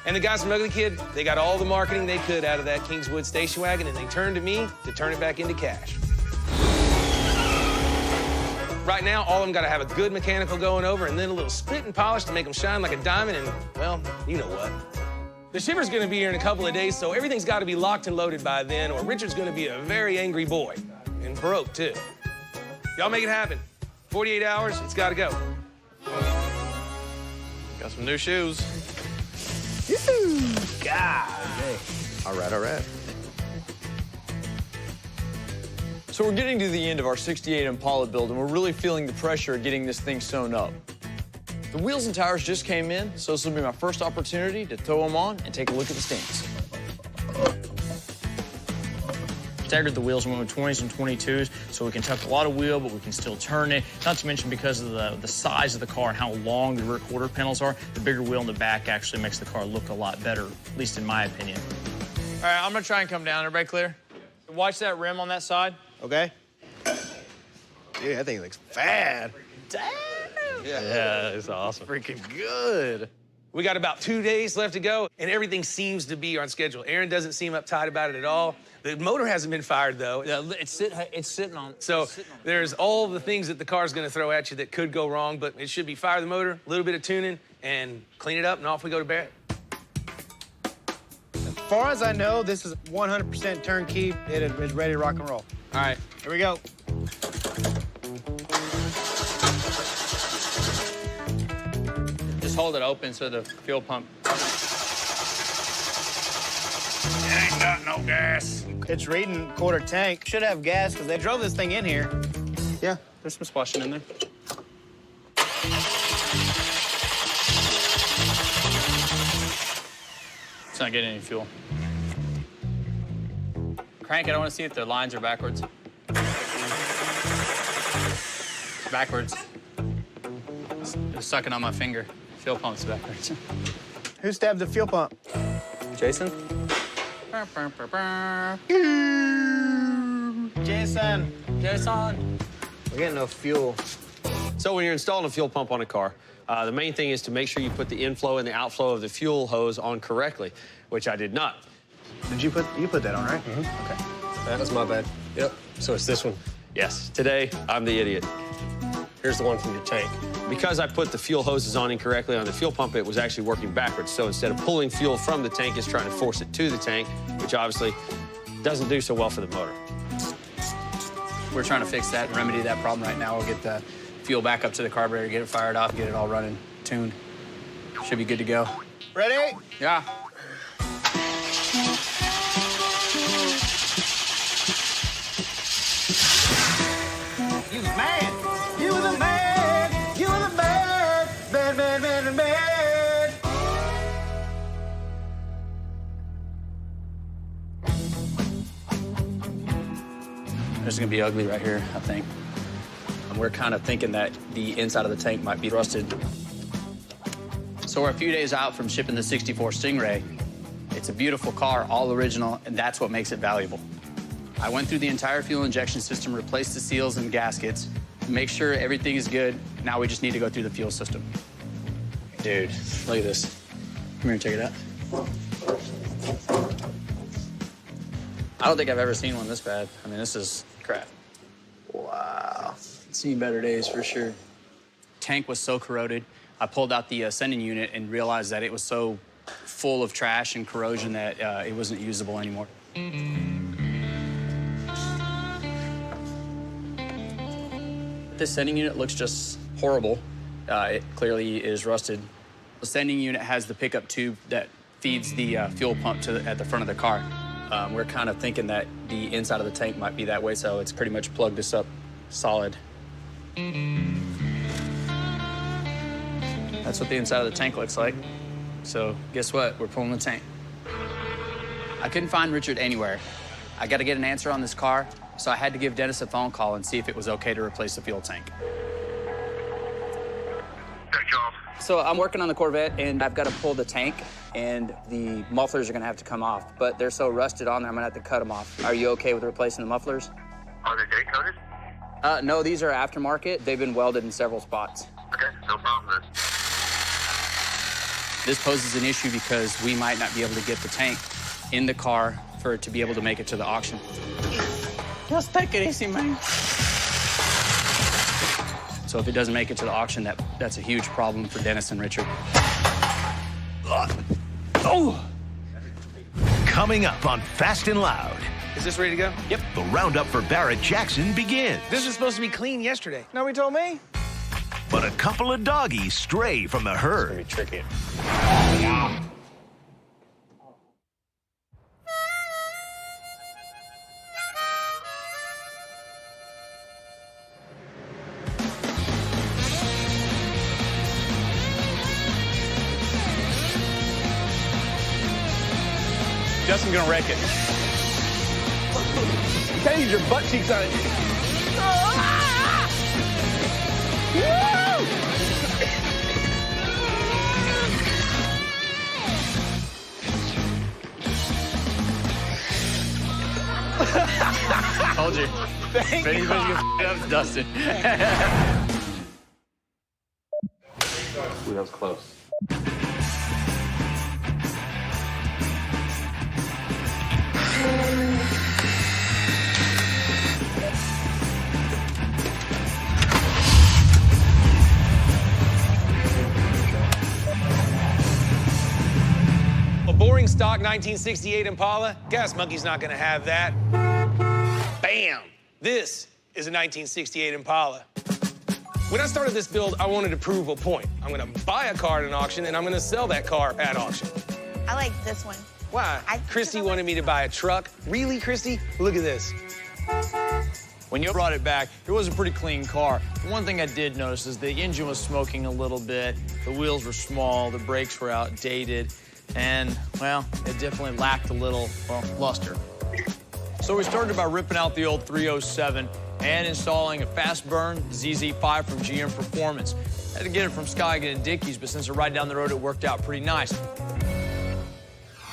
[SPEAKER 3] And the guys from Ugly Kid, they got all the marketing they could out of that Kingswood station wagon, and they turned to me to turn it back into cash. Right now, all of them got to have a good mechanical going over and then a little spit and polish to make them shine like a diamond, and, well, you know what. The shipper's gonna be here in a couple of days, so everything's got to be locked and loaded by then, or Richard's gonna be a very angry boy, and broke, too. Y'all make it happen. 48 hours, it's got to go.
[SPEAKER 17] Got some new shoes.
[SPEAKER 13] God.
[SPEAKER 17] All right.
[SPEAKER 13] So we're getting to the end of our 68 Impala build, and we're really feeling the pressure of getting this thing sewn up. The wheels and tires just came in, so this will be my first opportunity to throw them on and take a look at the stance.
[SPEAKER 5] Staggered the wheels, went with 20s and 22s, so we can tuck a lot of wheel, but we can still turn it. Not to mention because of the size of the car and how long the rear quarter panels are, the bigger wheel in the back actually makes the car look a lot better, at least in my opinion. All right, I'm gonna try and come down. Everybody clear? Watch that rim on that side.
[SPEAKER 16] Okay. Dude, that thing looks bad.
[SPEAKER 3] Damn!
[SPEAKER 17] Yeah, it's awesome.
[SPEAKER 16] Freaking good.
[SPEAKER 3] We got about 2 days left to go, and everything seems to be on schedule. Aaron doesn't seem uptight about it at all. The motor hasn't been fired, though.
[SPEAKER 5] Yeah, it's sitting on.
[SPEAKER 3] So there's all the things that the car's gonna throw at you that could go wrong, but it should be fire the motor, a little bit of tuning, and clean it up, and off we go to Barrett.
[SPEAKER 18] As far as I know, this is 100% turnkey. It is ready to rock and roll.
[SPEAKER 3] All right.
[SPEAKER 18] Here we go.
[SPEAKER 5] Just hold it open so the fuel pump.
[SPEAKER 18] It ain't got no gas. It's reading quarter tank. Should have gas because they drove this thing in here.
[SPEAKER 5] Yeah, there's some splashing in there. It's not getting any fuel. Crank it. I want to see if the lines are backwards. Backwards. It's sucking on my finger. Fuel pump's backwards.
[SPEAKER 18] Who stabbed the fuel pump?
[SPEAKER 5] Jason?
[SPEAKER 18] Jason.
[SPEAKER 5] Jason.
[SPEAKER 16] We're getting no fuel.
[SPEAKER 19] So when you're installing a fuel pump on a car, the main thing is to make sure you put the inflow and the outflow of the fuel hose on correctly, which I did not.
[SPEAKER 18] Did you put that on, right?
[SPEAKER 19] Mm-hmm.
[SPEAKER 18] Okay.
[SPEAKER 16] That was my bad. Yep. So it's this one.
[SPEAKER 19] Yes, today I'm the idiot.
[SPEAKER 16] Here's the one from your tank.
[SPEAKER 19] Because I put the fuel hoses on incorrectly on the fuel pump, it was actually working backwards. So instead of pulling fuel from the tank, it's trying to force it to the tank, which obviously doesn't do so well for the motor.
[SPEAKER 9] We're trying to fix that and remedy that problem right now. We'll get the fuel back up to the carburetor, get it fired off, get it all running, tuned. Should be good to go.
[SPEAKER 18] Ready?
[SPEAKER 9] Yeah.
[SPEAKER 18] You the man. You the man. You the man. Man, man, man, man, man.
[SPEAKER 9] This is gonna be ugly right here, I think. We're kind of thinking that the inside of the tank might be rusted. So we're a few days out from shipping the 64 Stingray. It's a beautiful car, all original, and that's what makes it valuable. I went through the entire fuel injection system, replaced the seals and gaskets, make sure everything is good. Now we just need to go through the fuel system. Dude, look at this. Come here and check it out. I don't think I've ever seen one this bad. I mean, this is crap. Wow. Seen better days for sure. Tank was so corroded. I pulled out the sending unit and realized that it was so full of trash and corrosion that it wasn't usable anymore. This sending unit looks just horrible. It clearly is rusted. The sending unit has the pickup tube that feeds the fuel pump at the front of the car. We're kind of thinking that the inside of the tank might be that way, so it's pretty much plugged this up solid. That's what the inside of the tank looks like. So guess what? We're pulling the tank. I couldn't find Richard anywhere. I got to get an answer on this car, so I had to give Dennis a phone call and see if it was okay to replace the fuel tank. So I'm working on the Corvette, and I've got to pull the tank, and the mufflers are going to have to come off. But they're so rusted on there, I'm going to have to cut them off. Are you okay with replacing the mufflers?
[SPEAKER 20] Are they date coded?
[SPEAKER 9] No, these are aftermarket. They've been welded in several spots.
[SPEAKER 20] Okay, no problem then.
[SPEAKER 9] This poses an issue because we might not be able to get the tank in the car for it to be able to make it to the auction. Just take it easy, man. So if it doesn't make it to the auction, that's a huge problem for Dennis and Richard.
[SPEAKER 1] Oh! Coming up on Fast and Loud.
[SPEAKER 3] Is this ready to go?
[SPEAKER 1] Yep. The roundup for Barrett Jackson begins.
[SPEAKER 3] This was supposed to be clean yesterday.
[SPEAKER 5] Nobody told me.
[SPEAKER 1] But a couple of doggies stray from the herd.
[SPEAKER 19] It's gonna be tricky.
[SPEAKER 13] Justin's gonna wreck it. Change your butt cheeks on it.
[SPEAKER 5] Told you.
[SPEAKER 13] Thank
[SPEAKER 5] If anybody's
[SPEAKER 13] God.
[SPEAKER 5] gonna f it up, it's Dustin.
[SPEAKER 19] Ooh, that was close.
[SPEAKER 3] A boring stock 1968 Impala? Gas Monkey's not gonna have that. Bam! This is a 1968 Impala. When I started this build, I wanted to prove a point. I'm gonna buy a car at an auction, and I'm gonna sell that car at auction.
[SPEAKER 2] I like this one.
[SPEAKER 3] Why? Christy wanted me to buy a truck. Really, Christy? Look at this.
[SPEAKER 5] When you brought it back, it was a pretty clean car. One thing I did notice is the engine was smoking a little bit, the wheels were small, the brakes were outdated, and, well, it definitely lacked a little, well, luster. So we started by ripping out the old 307 and installing a fast burn ZZ5 from GM Performance. I had to get it from Skagit and Dickey's, but since they're right down the road, it worked out pretty nice.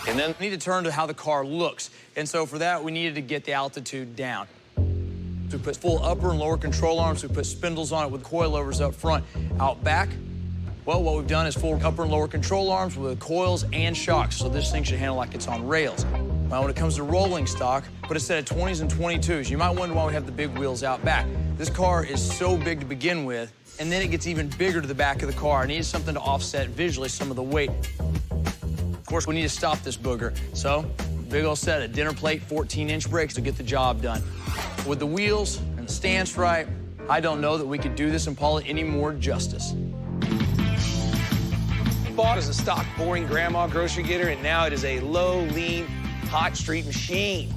[SPEAKER 5] And then we need to turn to how the car looks. And so for that, we needed to get the altitude down. So we put full upper and lower control arms. We put spindles on it with coilovers up front. Out back, well, what we've done is full upper and lower control arms with coils and shocks. So this thing should handle like it's on rails. Now, when it comes to rolling stock, put a set of 20s and 22s. You might wonder why we have the big wheels out back. This car is so big to begin with, and then it gets even bigger to the back of the car. I needed something to offset visually some of the weight. Of course, we need to stop this booger. So, big old set of dinner plate 14-inch brakes to get the job done. With the wheels and the stance right, I don't know that we could do this Impala any more justice.
[SPEAKER 3] Bought as a stock, boring grandma grocery getter, and now it is a low, lean, hot street machine.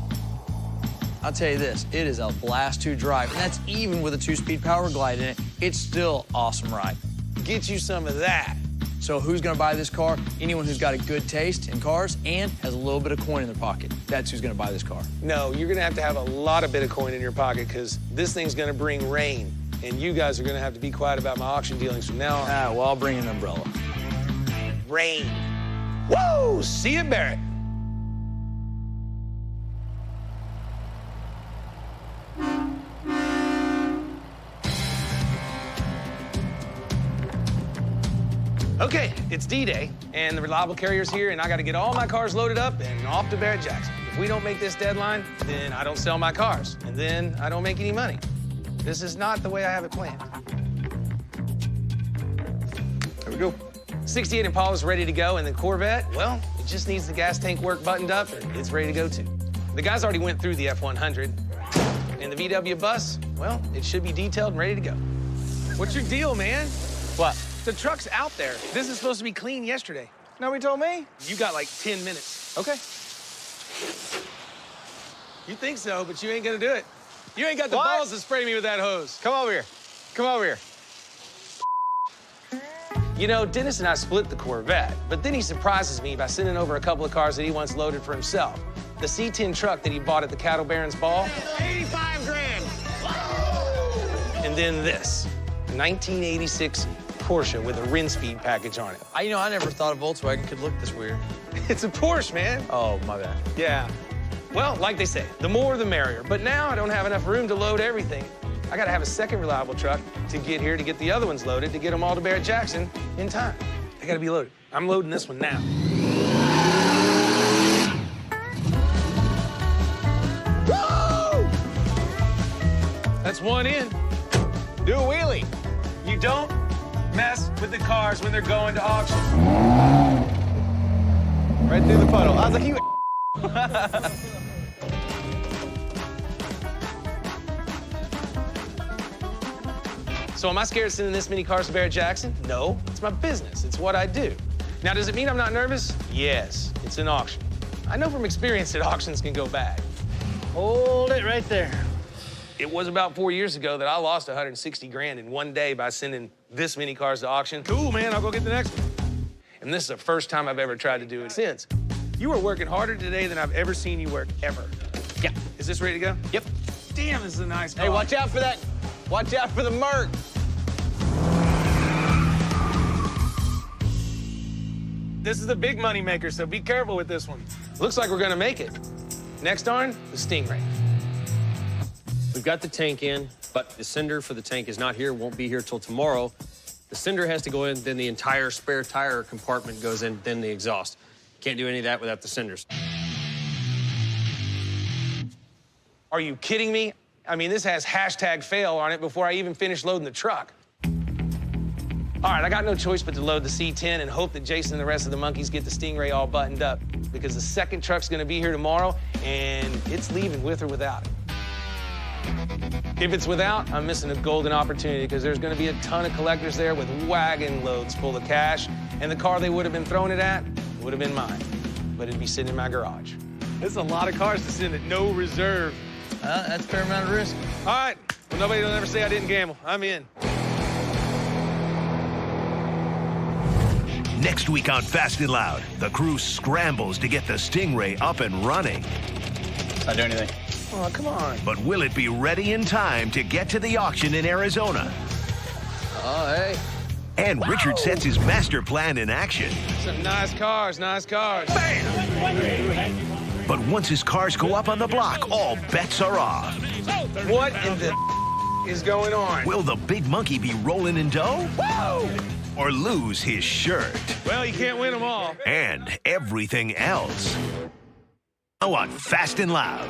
[SPEAKER 5] I'll tell you this, it is a blast to drive, and that's even with a 2-speed power glide in it. It's still awesome ride.
[SPEAKER 3] Get you some of that.
[SPEAKER 5] So who's gonna buy this car? Anyone who's got a good taste in cars and has a little bit of coin in their pocket. That's who's gonna buy this car.
[SPEAKER 3] No, you're gonna have a lot of Bitcoin in your pocket, because this thing's gonna bring rain, and you guys are gonna have to be quiet about my auction dealings from now on.
[SPEAKER 5] Well, I'll bring an umbrella.
[SPEAKER 3] Rain. Woo! See you, Barrett. Okay, it's D-Day, and the reliable carrier's here, and I gotta get all my cars loaded up and off to Barrett Jackson. If we don't make this deadline, then I don't sell my cars, and then I don't make any money. This is not the way I have it planned. There we go. 68 Impala's ready to go, and the Corvette, well, it just needs the gas tank work buttoned up, and it's ready to go too. The guys already went through the F-100, and the VW bus, well, it should be detailed and ready to go. What's your deal, man?
[SPEAKER 5] What?
[SPEAKER 3] The truck's out there. This is supposed to be clean yesterday.
[SPEAKER 5] Nobody told me.
[SPEAKER 3] You got like 10 minutes.
[SPEAKER 5] Okay.
[SPEAKER 3] You think so, but you ain't gonna do it. You ain't got the
[SPEAKER 5] What?
[SPEAKER 3] balls to spray me with that hose.
[SPEAKER 5] Come over here. Come over here.
[SPEAKER 3] You know, Dennis and I split the Corvette, but then he surprises me by sending over a couple of cars that he wants loaded for himself. The C10 truck that he bought at the Cattle Baron's Ball.
[SPEAKER 18] 85 grand.
[SPEAKER 3] And then this, 1986 Porsche with a Rinspeed package on it.
[SPEAKER 5] You know, I never thought a Volkswagen could look this weird.
[SPEAKER 3] It's a Porsche, man.
[SPEAKER 5] Oh, my bad.
[SPEAKER 3] Yeah. Well, like they say, the more the merrier. But now I don't have enough room to load everything. I gotta have a second reliable truck to get here to get the other ones loaded to get them all to Barrett Jackson in time. They gotta be loaded. I'm loading this one now. Woo! That's one in.
[SPEAKER 17] Do a wheelie.
[SPEAKER 3] You don't mess with the cars when they're going to auction.
[SPEAKER 17] Right through the puddle. I was like, you.
[SPEAKER 3] So am I scared of sending this many cars to Barrett Jackson? No, it's my business. It's what I do. Now, does it mean I'm not nervous? Yes, it's an auction. I know from experience that auctions can go bad.
[SPEAKER 5] Hold it right there.
[SPEAKER 3] It was about 4 years ago that I lost 160 grand in one day by sending this many cars to auction. Cool, man, I'll go get the next one. And this is the first time I've ever tried to do it since. You are working harder today than I've ever seen you work, ever.
[SPEAKER 17] Yeah.
[SPEAKER 3] Is this ready to go?
[SPEAKER 17] Yep.
[SPEAKER 3] Damn, this is a nice car.
[SPEAKER 17] Hey, watch out for that. Watch out for the Merc.
[SPEAKER 3] This is the big money maker, so be careful with this one. Looks like we're gonna make it. Next darn, the Stingray.
[SPEAKER 19] We've got the tank in, but the cinder for the tank is not here, won't be here till tomorrow. The cinder has to go in, then the entire spare tire compartment goes in, then the exhaust. Can't do any of that without the cinders.
[SPEAKER 3] Are you kidding me? I mean, this has #fail on it before I even finish loading the truck. All right, I got no choice but to load the C10 and hope that Jason and the rest of the monkeys get the Stingray all buttoned up, because the second truck's gonna be here tomorrow, and it's leaving with or without it. If it's without, I'm missing a golden opportunity, because there's gonna be a ton of collectors there with wagon loads full of cash, and the car they would have been throwing it at would have been mine, but it'd be sitting in my garage. This is a lot of cars to send at no reserve.
[SPEAKER 5] That's a fair amount of risk.
[SPEAKER 3] All right, well, nobody will ever say I didn't gamble. I'm in.
[SPEAKER 1] Next week on Fast and Loud, the crew scrambles to get the Stingray up and running.
[SPEAKER 17] Not do anything.
[SPEAKER 3] Oh, come on.
[SPEAKER 1] But will it be ready in time to get to the auction in Arizona?
[SPEAKER 5] Oh, hey.
[SPEAKER 1] And Richard sets his master plan in action.
[SPEAKER 3] Some nice cars, nice cars.
[SPEAKER 1] Bam! But once his cars go up on the block, all bets are off.
[SPEAKER 3] What in the is going on?
[SPEAKER 1] Will the big monkey be rolling in dough?
[SPEAKER 3] Woo!
[SPEAKER 1] Or lose his shirt?
[SPEAKER 3] Well, you can't win them all.
[SPEAKER 1] And everything else. Oh, on Fast and Loud.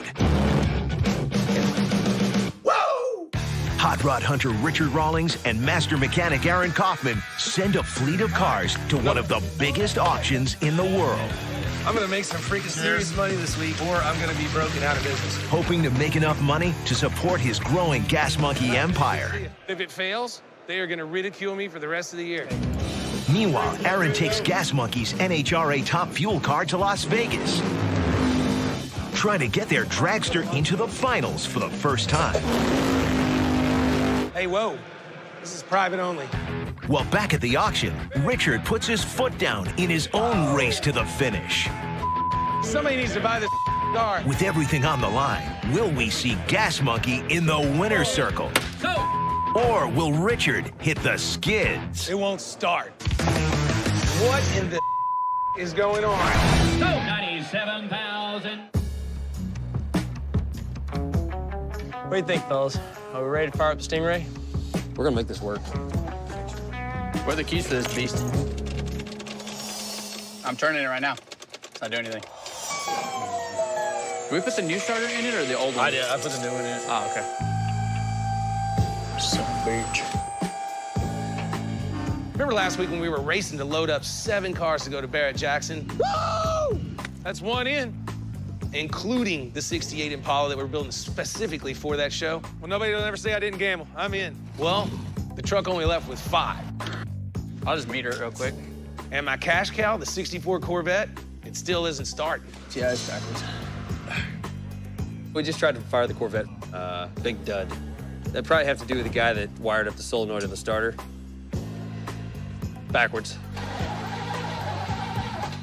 [SPEAKER 1] Woo! Hot rod hunter Richard Rawlings and master mechanic Aaron Kaufman send a fleet of cars to one of the biggest auctions in the world.
[SPEAKER 3] I'm gonna make some freaking serious money this week, or I'm gonna be broken out of business.
[SPEAKER 1] Hoping to make enough money to support his growing gas monkey empire.
[SPEAKER 3] If it fails, they are gonna ridicule me for the rest of the year.
[SPEAKER 1] Meanwhile, Aaron takes Gas Monkey's NHRA top fuel car to Las Vegas, trying to get their dragster into the finals for the first time.
[SPEAKER 3] Hey, whoa. This is private only.
[SPEAKER 1] Well, back at the auction, Richard puts his foot down in his own race to the finish.
[SPEAKER 3] Somebody needs to buy this car.
[SPEAKER 1] With everything on the line, will we see Gas Monkey in the winner's circle? Or will Richard hit the skids?
[SPEAKER 3] It won't start. What in the is going on?
[SPEAKER 7] 97,000.
[SPEAKER 5] What do you think, fellas? Are we ready to fire up the Stingray?
[SPEAKER 19] We're gonna make this work.
[SPEAKER 17] Where are the keys for this beast? I'm turning it right now. It's not doing anything. Did we put the new starter in it or the old one?
[SPEAKER 5] I did. I put the new one in it.
[SPEAKER 17] Oh, okay.
[SPEAKER 5] Some bitch.
[SPEAKER 3] Remember last week when we were racing to load up 7 cars to go to Barrett Jackson? Woo! That's one in, including the '68 Impala that we're building specifically for that show. Well, nobody will ever say I didn't gamble. I'm in. Well, the truck only left with 5.
[SPEAKER 17] I'll just meter it real quick.
[SPEAKER 3] And my cash cow, the '64 Corvette, it still isn't starting.
[SPEAKER 17] Yeah, it's backwards.
[SPEAKER 19] We just tried to fire the Corvette. Big dud. That'd probably have to do with the guy that wired up the solenoid of the starter. Backwards.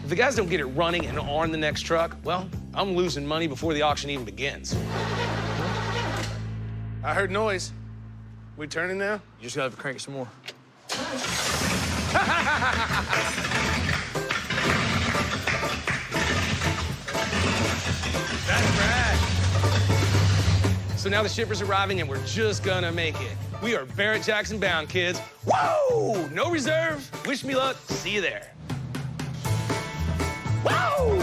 [SPEAKER 3] If the guys don't get it running and on the next truck, well, I'm losing money before the auction even begins. I heard noise. We turning now?
[SPEAKER 5] You just gotta crank some more.
[SPEAKER 3] That's right. So now the shipper's arriving and we're just gonna make it. We are Barrett Jackson bound, kids. Whoa! No reserve. Wish me luck. See you there. Whoa!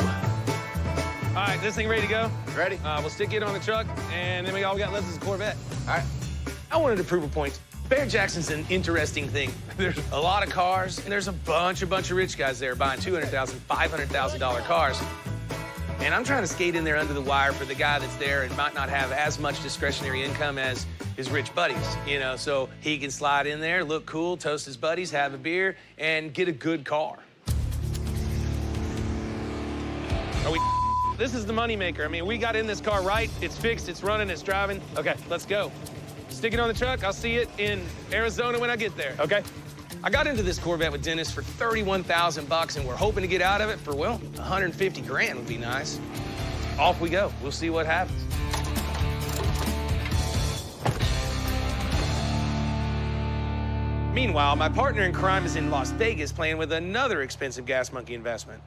[SPEAKER 3] All right, this thing ready to go?
[SPEAKER 16] Ready.
[SPEAKER 3] We'll stick it on the truck, and then all we got left is a Corvette. All right. I wanted to prove a point. Barrett Jackson's an interesting thing. There's a lot of cars, and there's a bunch of rich guys there buying $200,000, $500,000 cars. And I'm trying to skate in there under the wire for the guy that's there and might not have as much discretionary income as his rich buddies, you know, so he can slide in there, look cool, toast his buddies, have a beer, and get a good car. Are we? This is the moneymaker. I mean, we got in this car right. It's fixed, it's running, it's driving. Okay, let's go. Stick it on the truck. I'll see it in Arizona when I get there, okay? I got into this Corvette with Dennis for $31,000, and we're hoping to get out of it for, well, 150 grand would be nice. Off we go. We'll see what happens. Meanwhile, my partner in crime is in Las Vegas playing with another expensive gas monkey investment.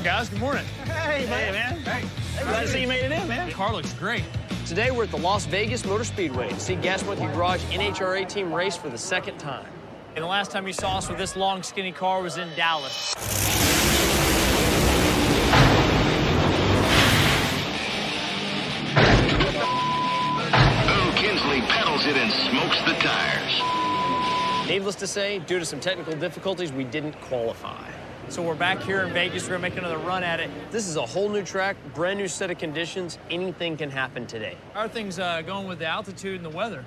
[SPEAKER 5] Guys, good morning.
[SPEAKER 18] Hey, man. Hey. Glad to see you made it in, man.
[SPEAKER 5] The car looks great.
[SPEAKER 19] Today, we're at the Las Vegas Motor Speedway to see Gas Monkey Garage NHRA team race for the second time.
[SPEAKER 5] And the last time you saw us with this long, skinny car was in Dallas.
[SPEAKER 1] Oh, Kinsley pedals it and smokes the tires.
[SPEAKER 19] Needless to say, due to some technical difficulties, we didn't qualify.
[SPEAKER 5] So we're back here in Vegas. We're gonna make another run at it.
[SPEAKER 19] This is a whole new track, brand new set of conditions. Anything can happen today.
[SPEAKER 5] How are things going with the altitude and the weather?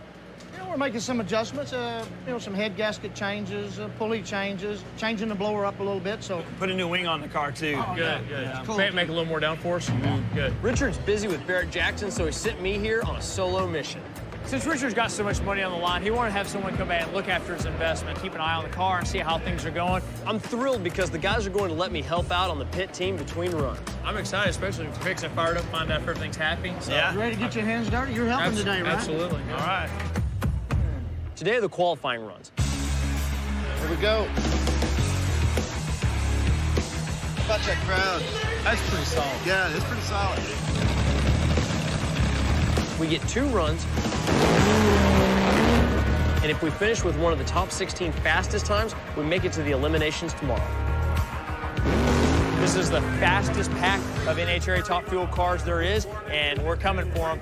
[SPEAKER 18] You know, we're making some adjustments, some head gasket changes, pulley changes, changing the blower up a little bit, so.
[SPEAKER 5] Put a new wing on the car, too.
[SPEAKER 18] Oh,
[SPEAKER 5] good.
[SPEAKER 18] Yeah. Cool.
[SPEAKER 5] Make a little more downforce. Good.
[SPEAKER 19] Richard's busy with Barrett Jackson, so he sent me here on a solo mission.
[SPEAKER 5] Since Richard's got so much money on the line, he wanted to have someone come back and look after his investment, keep an eye on the car, and see how things are going.
[SPEAKER 19] I'm thrilled because the guys are going to let me help out on the pit team between runs.
[SPEAKER 5] I'm excited, especially if fixing it fired up, find out if everything's happy. So.
[SPEAKER 18] You ready to get your hands dirty? You're helping today, right?
[SPEAKER 5] Absolutely. All right.
[SPEAKER 19] Today are the qualifying runs.
[SPEAKER 16] Here we go. How about that crowd?
[SPEAKER 5] That's pretty solid.
[SPEAKER 16] Yeah, it's pretty solid.
[SPEAKER 19] We get 2 runs, and if we finish with one of the top 16 fastest times, we make it to the eliminations tomorrow.
[SPEAKER 5] This is the fastest pack of NHRA Top Fuel cars there is, and we're coming for them.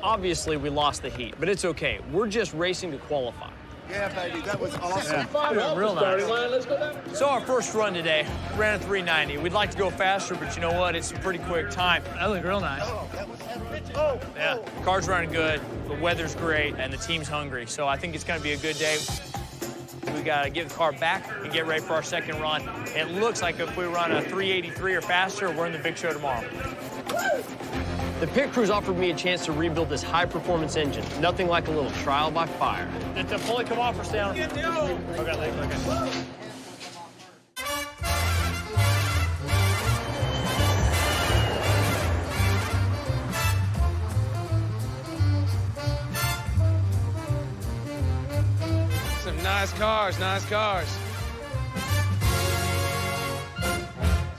[SPEAKER 19] Obviously, we lost the heat, but it's okay. We're just racing to qualify.
[SPEAKER 16] Yeah, baby, that was awesome.
[SPEAKER 5] Yeah, real nice. So our first run today, ran a 390. We'd like to go faster, but you know what? It's a pretty quick time. That looked real nice. Yeah, car's running good, the weather's great, and the team's hungry. So I think it's gonna be a good day. We gotta get the car back and get ready for our second run. It looks like if we run a 383 or faster, we're in the big show tomorrow.
[SPEAKER 19] The pit crews offered me a chance to rebuild this high-performance engine. Nothing like a little trial by fire.
[SPEAKER 5] Did the fully come off or stay on? Okay.
[SPEAKER 3] Some nice cars, nice cars.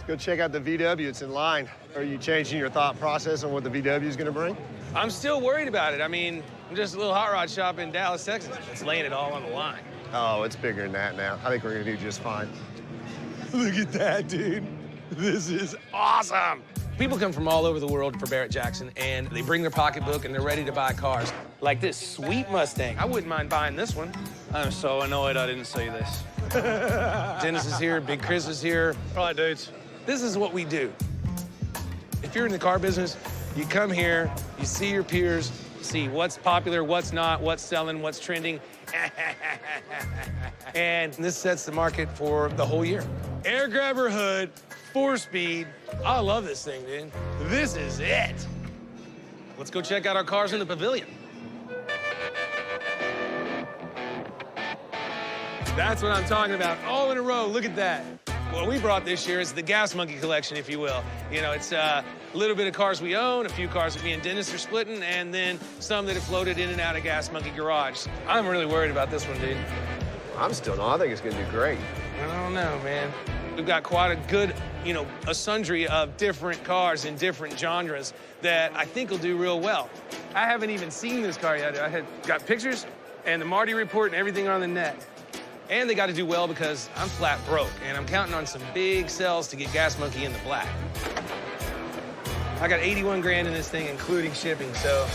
[SPEAKER 11] Go check out the VW. It's in line. Are you changing your thought process on what the VW is going to bring?
[SPEAKER 3] I'm still worried about it. I mean, I'm just a little hot rod shop in Dallas, Texas. It's laying it all on the line.
[SPEAKER 11] Oh, it's bigger than that now. I think we're going to do just fine.
[SPEAKER 3] Look at that, dude. This is awesome. People come from all over the world for Barrett Jackson, and they bring their pocketbook, and they're ready to buy cars. Like this sweet Mustang. I wouldn't mind buying this one.
[SPEAKER 17] I'm so annoyed I didn't see this.
[SPEAKER 3] Dennis is here, Big Chris is here.
[SPEAKER 17] All right, dudes.
[SPEAKER 3] This is what we do. If you're in the car business, you come here, you see your peers, see what's popular, what's not, what's selling, what's trending. And this sets the market for the whole year. Air grabber hood, 4-speed. I love this thing, dude. This is it. Let's go check out our cars in the pavilion. That's what I'm talking about, all in a row. Look at that. What we brought this year is the Gas Monkey collection, if you will. You know, it's a little bit of cars we own, a few cars that me and Dennis are splitting, and then some that have floated in and out of Gas Monkey Garage. I'm really worried about this one, dude.
[SPEAKER 11] I'm still not. I think it's going to do great.
[SPEAKER 3] I don't know, man. We've got quite a good, you know, a sundry of different cars in different genres that I think will do real well. I haven't even seen this car yet. I had got pictures and the Marty report and everything on the net. And they got to do well because I'm flat broke, and I'm counting on some big sales to get Gas Monkey in the black. I got 81 grand in this thing, including shipping, so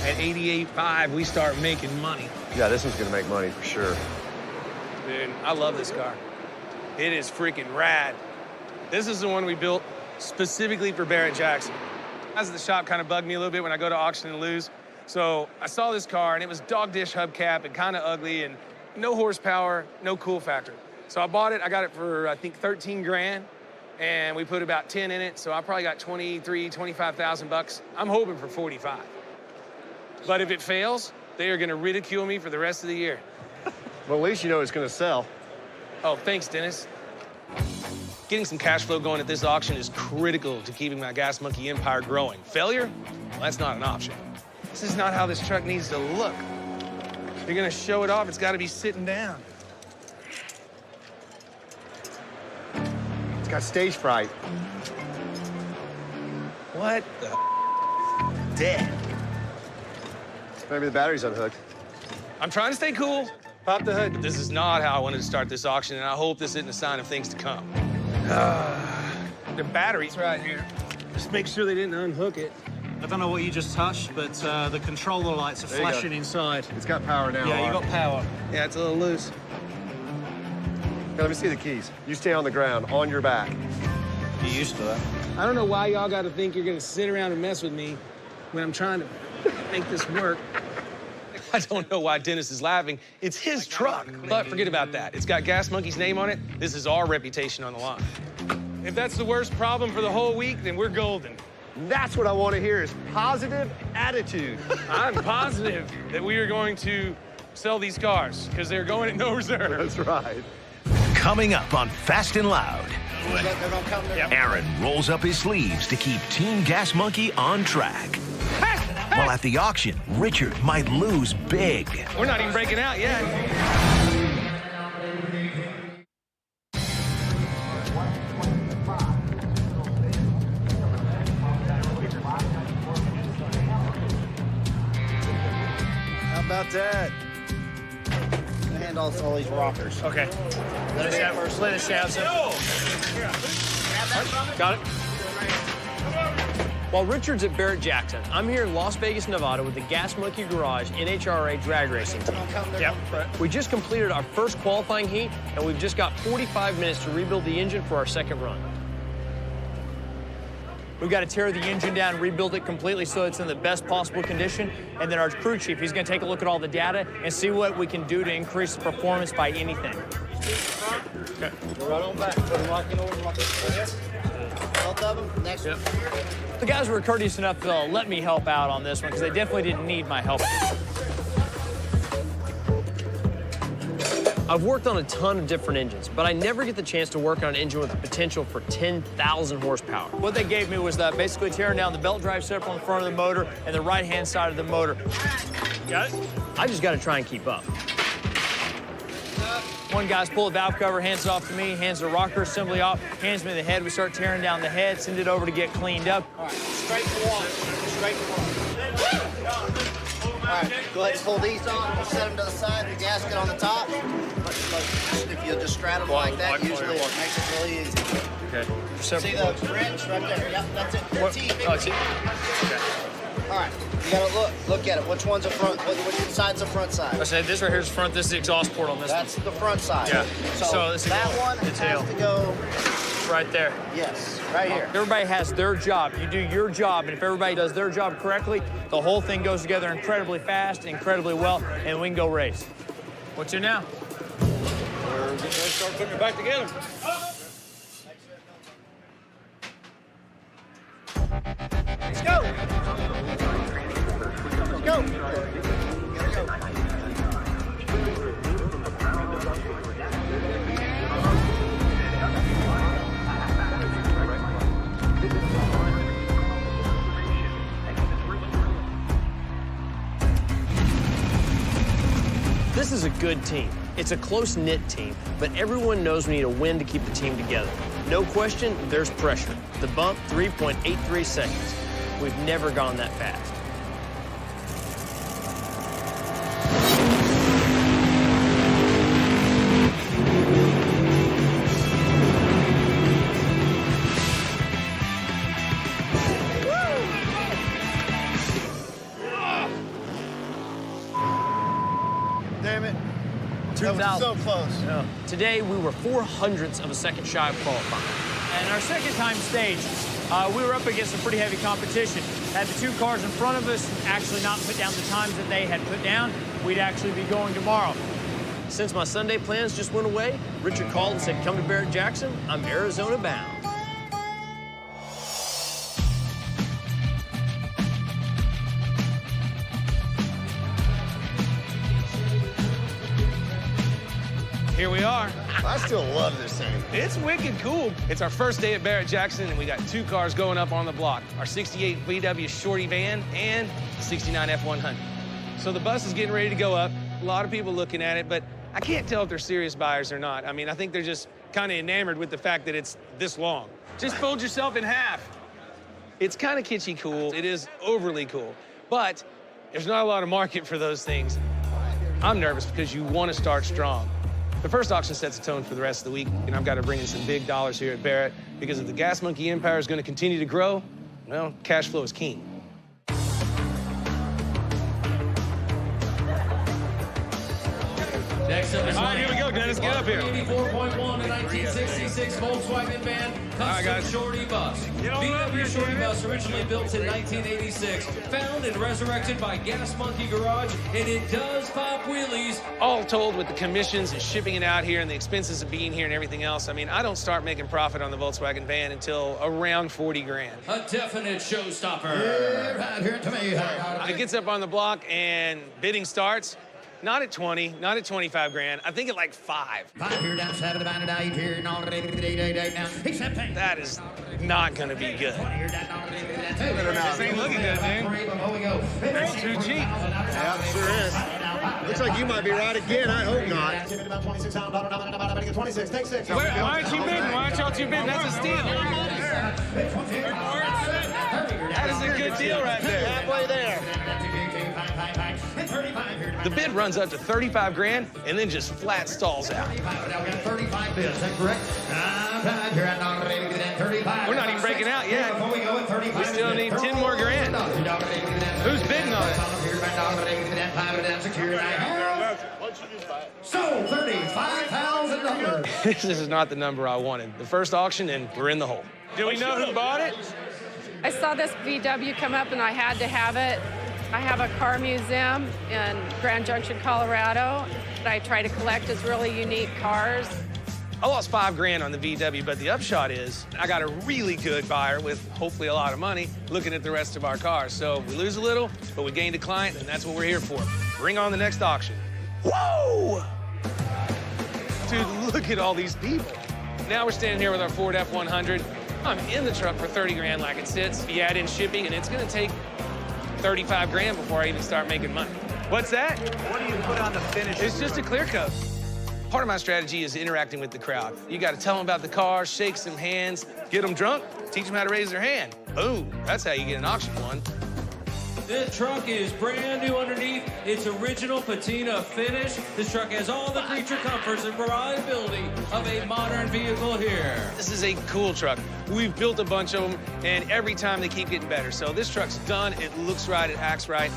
[SPEAKER 3] at 88.5, we start making money.
[SPEAKER 11] Yeah, this one's going to make money for sure.
[SPEAKER 3] Dude, I love this car. It is freaking rad. This is the one we built specifically for Barrett Jackson. As the shop kind of bugged me a little bit when I go to auction and lose. So I saw this car, and it was dog dish hubcap and kind of ugly, and no horsepower, no cool factor. So I bought it. I got it for, I think, 13 grand, and we put about 10 in it, so I probably got 25,000 bucks. I'm hoping for 45. But if it fails, they are going to ridicule me for the rest of the year.
[SPEAKER 11] Well, at least you know it's going to sell.
[SPEAKER 3] Oh, thanks, Dennis. Getting some cash flow going at this auction is critical to keeping my Gas Monkey empire growing. Failure? Well, that's not an option. This is not how this truck needs to look. If you're gonna show it off, it's gotta be sitting down.
[SPEAKER 11] It's got stage fright.
[SPEAKER 3] What the dead?
[SPEAKER 11] Maybe the battery's unhooked.
[SPEAKER 3] I'm trying to stay cool. Pop the hood. But this is not how I wanted to start this auction, and I hope this isn't a sign of things to come. The battery's right here. Just make sure they didn't unhook it.
[SPEAKER 10] I don't know what you just touched, but the controller lights are flashing inside.
[SPEAKER 11] It's got power now.
[SPEAKER 10] Yeah, you got power.
[SPEAKER 3] Yeah, it's a little loose.
[SPEAKER 11] Here, let me see the keys. You stay on the ground, on your back.
[SPEAKER 10] You used to that.
[SPEAKER 3] I don't know why y'all gotta think you're gonna sit around and mess with me when I'm trying to make this work. I don't know why Dennis is laughing. It's his truck. But forget about that. It's got Gas Monkey's name on it. This is our reputation on the line. If that's the worst problem for the whole week, then we're golden.
[SPEAKER 11] That's what I want to hear is positive attitude.
[SPEAKER 3] I'm positive that we are going to sell these cars because they're going at no reserve.
[SPEAKER 11] That's right.
[SPEAKER 1] Coming up on Fast and Loud, Aaron rolls up his sleeves to keep Team Gas Monkey on track. While at the auction, Richard might lose big.
[SPEAKER 3] We're not even breaking out yet.
[SPEAKER 15] How about that? And also all these rockers.
[SPEAKER 5] Okay. Let us have some. Got it. While Richard's at Barrett Jackson, I'm here in Las Vegas, Nevada with the Gas Monkey Garage NHRA drag racing team.
[SPEAKER 15] Yep.
[SPEAKER 5] We just completed our first qualifying heat, and we've just got 45 minutes to rebuild the engine for our second run. We've got to tear the engine down, rebuild it completely so it's in the best possible condition. And then our crew chief, he's going to take a look at all the data and see what we can do to increase the performance by anything.
[SPEAKER 15] Okay. Go right on back. Put them locking over. Both of them. Next one.
[SPEAKER 5] The guys were courteous enough to let me help out on this one because they definitely didn't need my help. I've worked on a ton of different engines, but I never get the chance to work on an engine with the potential for 10,000 horsepower. What they gave me was basically tearing down the belt drive separate on the front of the motor and the right-hand side of the motor. Got it? I just got to try and keep up. One guy's pull the valve cover, hands it off to me, hands the rocker assembly off, hands me the head. We start tearing down the head, send it over to get cleaned up.
[SPEAKER 15] All right, straight to one. Straight to one. All right, go ahead and pull these on. We'll set them to the side, the gasket on the top. If you just straddle them like that, usually it makes it really easy.
[SPEAKER 5] Okay.
[SPEAKER 15] See the wrench right there? Yep, that's it. The T.
[SPEAKER 5] Okay.
[SPEAKER 15] All right, you gotta look at it. Which one's the front? Which side's the front side?
[SPEAKER 5] I said this right here's front. This is the exhaust port on this.
[SPEAKER 15] That's the front side.
[SPEAKER 5] Yeah.
[SPEAKER 15] So
[SPEAKER 5] this
[SPEAKER 15] that one
[SPEAKER 5] the tail.
[SPEAKER 15] has to go
[SPEAKER 5] right there.
[SPEAKER 15] Yes, right here.
[SPEAKER 5] Everybody has their job. You do your job, and if everybody does their job correctly, the whole thing goes together incredibly fast, incredibly well, and we can go race. What's your now?
[SPEAKER 3] We're getting ready to start putting it back together.
[SPEAKER 15] Let's go.
[SPEAKER 19] This is a good team. It's a close-knit team, but everyone knows we need a win to keep the team together. No question, there's pressure. The bump, 3.83 seconds. We've never gone that fast.
[SPEAKER 4] Damn it. That was so close.
[SPEAKER 5] Yeah. Today, we were 0.04 of a second shy of qualifying. And our second time stage, we were up against some pretty heavy competition. Had the two cars in front of us actually not put down the times that they had put down, we'd actually be going tomorrow.
[SPEAKER 19] Since my Sunday plans just went away, Richard called and said, come to Barrett Jackson. I'm Arizona bound.
[SPEAKER 3] Here we are.
[SPEAKER 4] I still love this thing.
[SPEAKER 3] It's wicked cool. It's our first day at Barrett Jackson, and we got two cars going up on the block. Our 68 VW Shorty van and the 69 F100. So the bus is getting ready to go up. A lot of people looking at it, but I can't tell if they're serious buyers or not. I mean, I think they're just kind of enamored with the fact that it's this long. Just fold yourself in half. It's kind of kitschy cool. It is overly cool, but there's not a lot of market for those things. I'm nervous because you want to start strong. The first auction sets the tone for the rest of the week, and I've got to bring in some big dollars here at Barrett, because if the Gas Monkey empire is going to continue to grow, well, cash flow is king.
[SPEAKER 7] Next up is
[SPEAKER 3] all right, here we go, Dennis. Get up here.
[SPEAKER 7] 84.1 to 1966 Volkswagen van custom shorty bus. VW shorty bus originally built in 1986, found and resurrected by Gas Monkey Garage, and it does pop wheelies.
[SPEAKER 3] All told, with the commissions and shipping it out here and the expenses of being here and everything else, I mean, I don't start making profit on the Volkswagen van until around 40 grand.
[SPEAKER 7] A definite showstopper. Yeah, right here to me.
[SPEAKER 3] It gets up on the block and bidding starts. Not at 20, not at 25 grand. I think at like 5.
[SPEAKER 7] 5 here, down 7, down to 8 here, and all the day now. Except
[SPEAKER 3] that is not going to be good. This ain't looking good, dude. That's too cheap.
[SPEAKER 4] Yeah, sure is. Looks like you might be right again. I hope not.
[SPEAKER 3] Why aren't you bidding? Why aren't y'all two bidding? That's a steal. That is a good deal right there.
[SPEAKER 4] Halfway there.
[SPEAKER 3] The bid runs up to 35 grand and then just flat stalls out.
[SPEAKER 7] 35 bids, is that correct?
[SPEAKER 3] We're not even breaking out yet. We still need 10 more grand. Who's bidding on it?
[SPEAKER 7] So, $35,000.
[SPEAKER 3] This is not the number I wanted. The first auction, and we're in the hole. Do we know who bought it?
[SPEAKER 21] I saw this VW come up and I had to have it. I have a car museum in Grand Junction, Colorado, that I try to collect as really unique cars.
[SPEAKER 3] I lost 5 grand on the VW, but the upshot is I got a really good buyer with hopefully a lot of money looking at the rest of our cars. So we lose a little, but we gained a client, and that's what we're here for. Bring on the next auction. Whoa! Dude, look at all these people. Now we're standing here with our Ford F100. I'm in the truck for 30 grand like it sits. You add in shipping, and it's gonna take 35 grand before I even start making money. What's that?
[SPEAKER 18] What do you put on the finish?
[SPEAKER 3] It's just a clear coat. Part of my strategy is interacting with the crowd. You got to tell them about the car, shake some hands, get them drunk, teach them how to raise their hand. Boom, that's how you get an auction won.
[SPEAKER 7] This truck is brand new underneath. Its original patina finish. This truck has all the creature comforts and reliability of a modern vehicle here.
[SPEAKER 3] This is a cool truck. We've built a bunch of them, and every time they keep getting better. So this truck's done, it looks right, it acts right,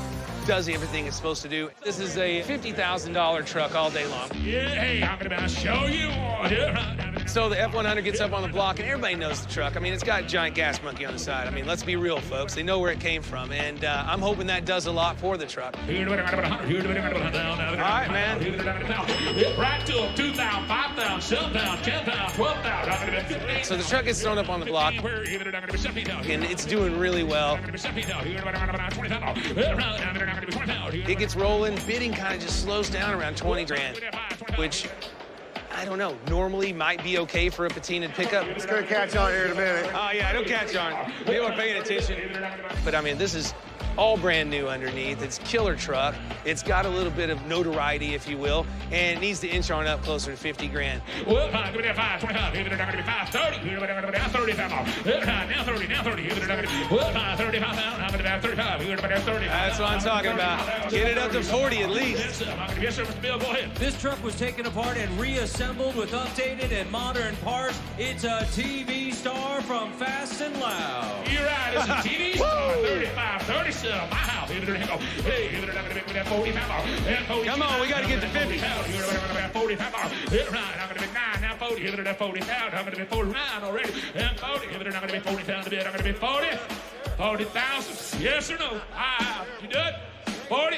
[SPEAKER 3] does everything it's supposed to do. This is a $50,000 truck all day long.
[SPEAKER 6] Yeah, hey, I'm gonna show you one.
[SPEAKER 3] So the F100 gets up on the block, and everybody knows the truck. I mean, it's got a giant gas monkey on the side. I mean, let's be real, folks. They know where it came from, and I'm hoping that does a lot for the truck. All right, man.
[SPEAKER 6] Right to them, 2,000, 5,000, 7,000, 10,000, 12,000.
[SPEAKER 3] So the truck gets thrown up on the block, and it's doing really well. It gets rolling. Bidding kind of just slows down around 20 grand, which, I don't know, normally might be okay for a patinaed pickup.
[SPEAKER 4] It's going to catch on here in a minute.
[SPEAKER 3] Oh, yeah, it'll catch on. People are paying attention. But, I mean, this is all brand new underneath. It's killer truck. It's got a little bit of notoriety, if you will, and it needs to inch on up closer to 50 grand.
[SPEAKER 6] Well, give me that 5, 25. Here, they're not going to be 5, 30. Here, they're going to be down 35 off. Now 30, now 30. Here, they're not going to be, well, 5, 35 out. I'm going to be down 35. Here, they're down 30.
[SPEAKER 3] That's what I'm talking about. Get it up to 40 at least.
[SPEAKER 6] Yes, sir, Mr. Bill, go ahead.
[SPEAKER 7] This truck was taken apart and reassembled with updated and modern parts. It's a TV star from Fast and Loud.
[SPEAKER 6] You're right, it's a TV star. 35, 37. My house. Here, they're going to go. Hey, here, they're not going to be that 45 off.
[SPEAKER 3] Come on, we got to get to 50.
[SPEAKER 6] Here, they're going to be 45 off. Here, right, I'm going to be 9, now 40. Here, they're at 40 down. I'm going to be 49 already. And 40. Here, they're not going to be 40 down to bid. I'm going to be 40. 40,000. Yes or no? You do it? 40.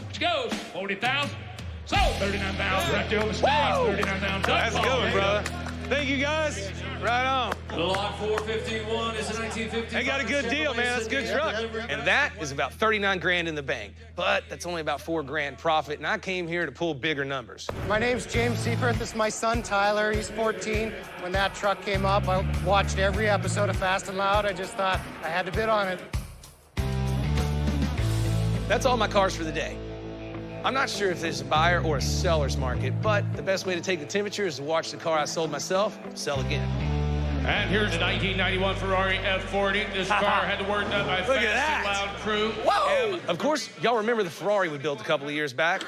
[SPEAKER 6] Which goes? 40,000. So, 39,000 right there on the stage. 39,000.
[SPEAKER 3] That's a good one, brother. Thank you, guys. Right on.
[SPEAKER 7] Lot 451 is a 1955.
[SPEAKER 3] They got a good deal, man. That's a good truck. And that is about 39 grand in the bank. But that's only about 4 grand profit, and I came here to pull bigger numbers.
[SPEAKER 8] My name's James Seifert. This is my son, Tyler. He's 14. When that truck came up, I watched every episode of Fast and Loud. I just thought I had to bid on it.
[SPEAKER 3] That's all my cars for the day. I'm not sure if there's a buyer or a seller's market, but the best way to take the temperature is to watch the car I sold myself sell again.
[SPEAKER 6] And here's the 1991 Ferrari F40. This car had the work done by
[SPEAKER 3] Look at
[SPEAKER 6] Fast and
[SPEAKER 3] that.
[SPEAKER 6] Loud crew.
[SPEAKER 3] Whoa! Of course, y'all remember the Ferrari we built a couple of years back?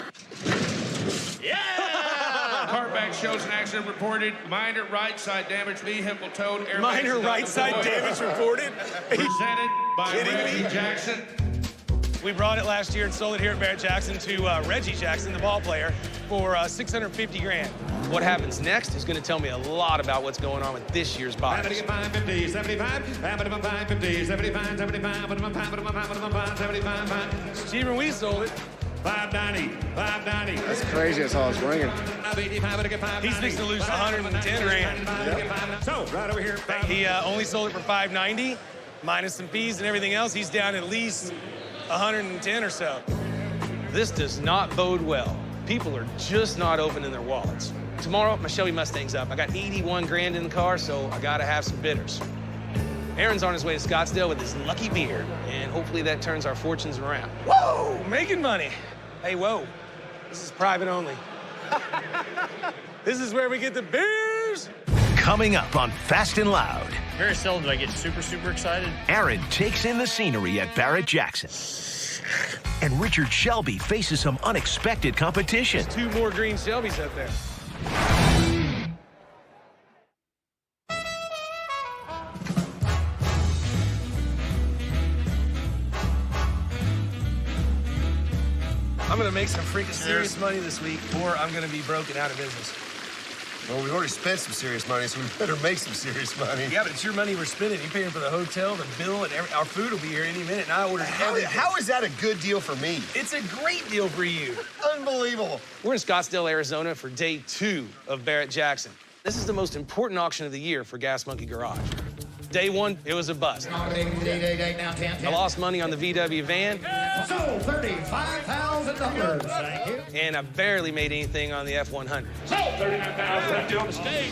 [SPEAKER 6] Yeah! Car back shows an accident reported. Minor right side damage, vehicle towed.
[SPEAKER 3] Minor right side damage reported?
[SPEAKER 6] Presented by Reggie Jackson.
[SPEAKER 3] We brought it last year and sold it here at Barrett Jackson to Reggie Jackson, the ball player, for 650 grand. What happens next is going to tell me a lot about what's going on with this year's buyers.
[SPEAKER 6] 50, 75, 50, 75, 75.
[SPEAKER 3] It's cheaper when we sold it.
[SPEAKER 6] 590, 590.
[SPEAKER 11] That's crazy. That's all it's ringing.
[SPEAKER 3] He's fixing to lose 110 grand.
[SPEAKER 6] So, right over here.
[SPEAKER 3] He only sold it for 590, minus some fees and everything else. He's down at least 110 or so. This does not bode well. People are just not opening their wallets. Tomorrow, my Shelby Mustang's up. I got 81 grand in the car, so I gotta have some bidders. Aaron's on his way to Scottsdale with his lucky beard, and hopefully that turns our fortunes around. Whoa, making money. Hey, whoa, this is private only. This is where we get the beers.
[SPEAKER 1] Coming up on Fast and Loud.
[SPEAKER 14] Very seldom do I get super excited.
[SPEAKER 1] Aaron takes in the scenery at Barrett Jackson. And Richard Shelby faces some unexpected competition.
[SPEAKER 3] There's 2 more green Shelbys up there. I'm gonna make some freaking serious money this week, or I'm gonna be broken out of business.
[SPEAKER 11] Well, we already spent some serious money, so we better make some serious money.
[SPEAKER 3] Yeah, but it's your money we're spending. You're paying for the hotel, the bill, and our food will be here any minute, and I ordered everything.
[SPEAKER 11] How is that a good deal for me?
[SPEAKER 3] It's a great deal for you.
[SPEAKER 11] Unbelievable.
[SPEAKER 3] We're in Scottsdale, Arizona for day 2 of Barrett Jackson. This is the most important auction of the year for Gas Monkey Garage. Day 1, it was a bust. I lost money on the VW van.
[SPEAKER 18] So, $35,000. Thank you.
[SPEAKER 3] And I barely made anything on the F100.
[SPEAKER 6] So, 39,000 right on the stage.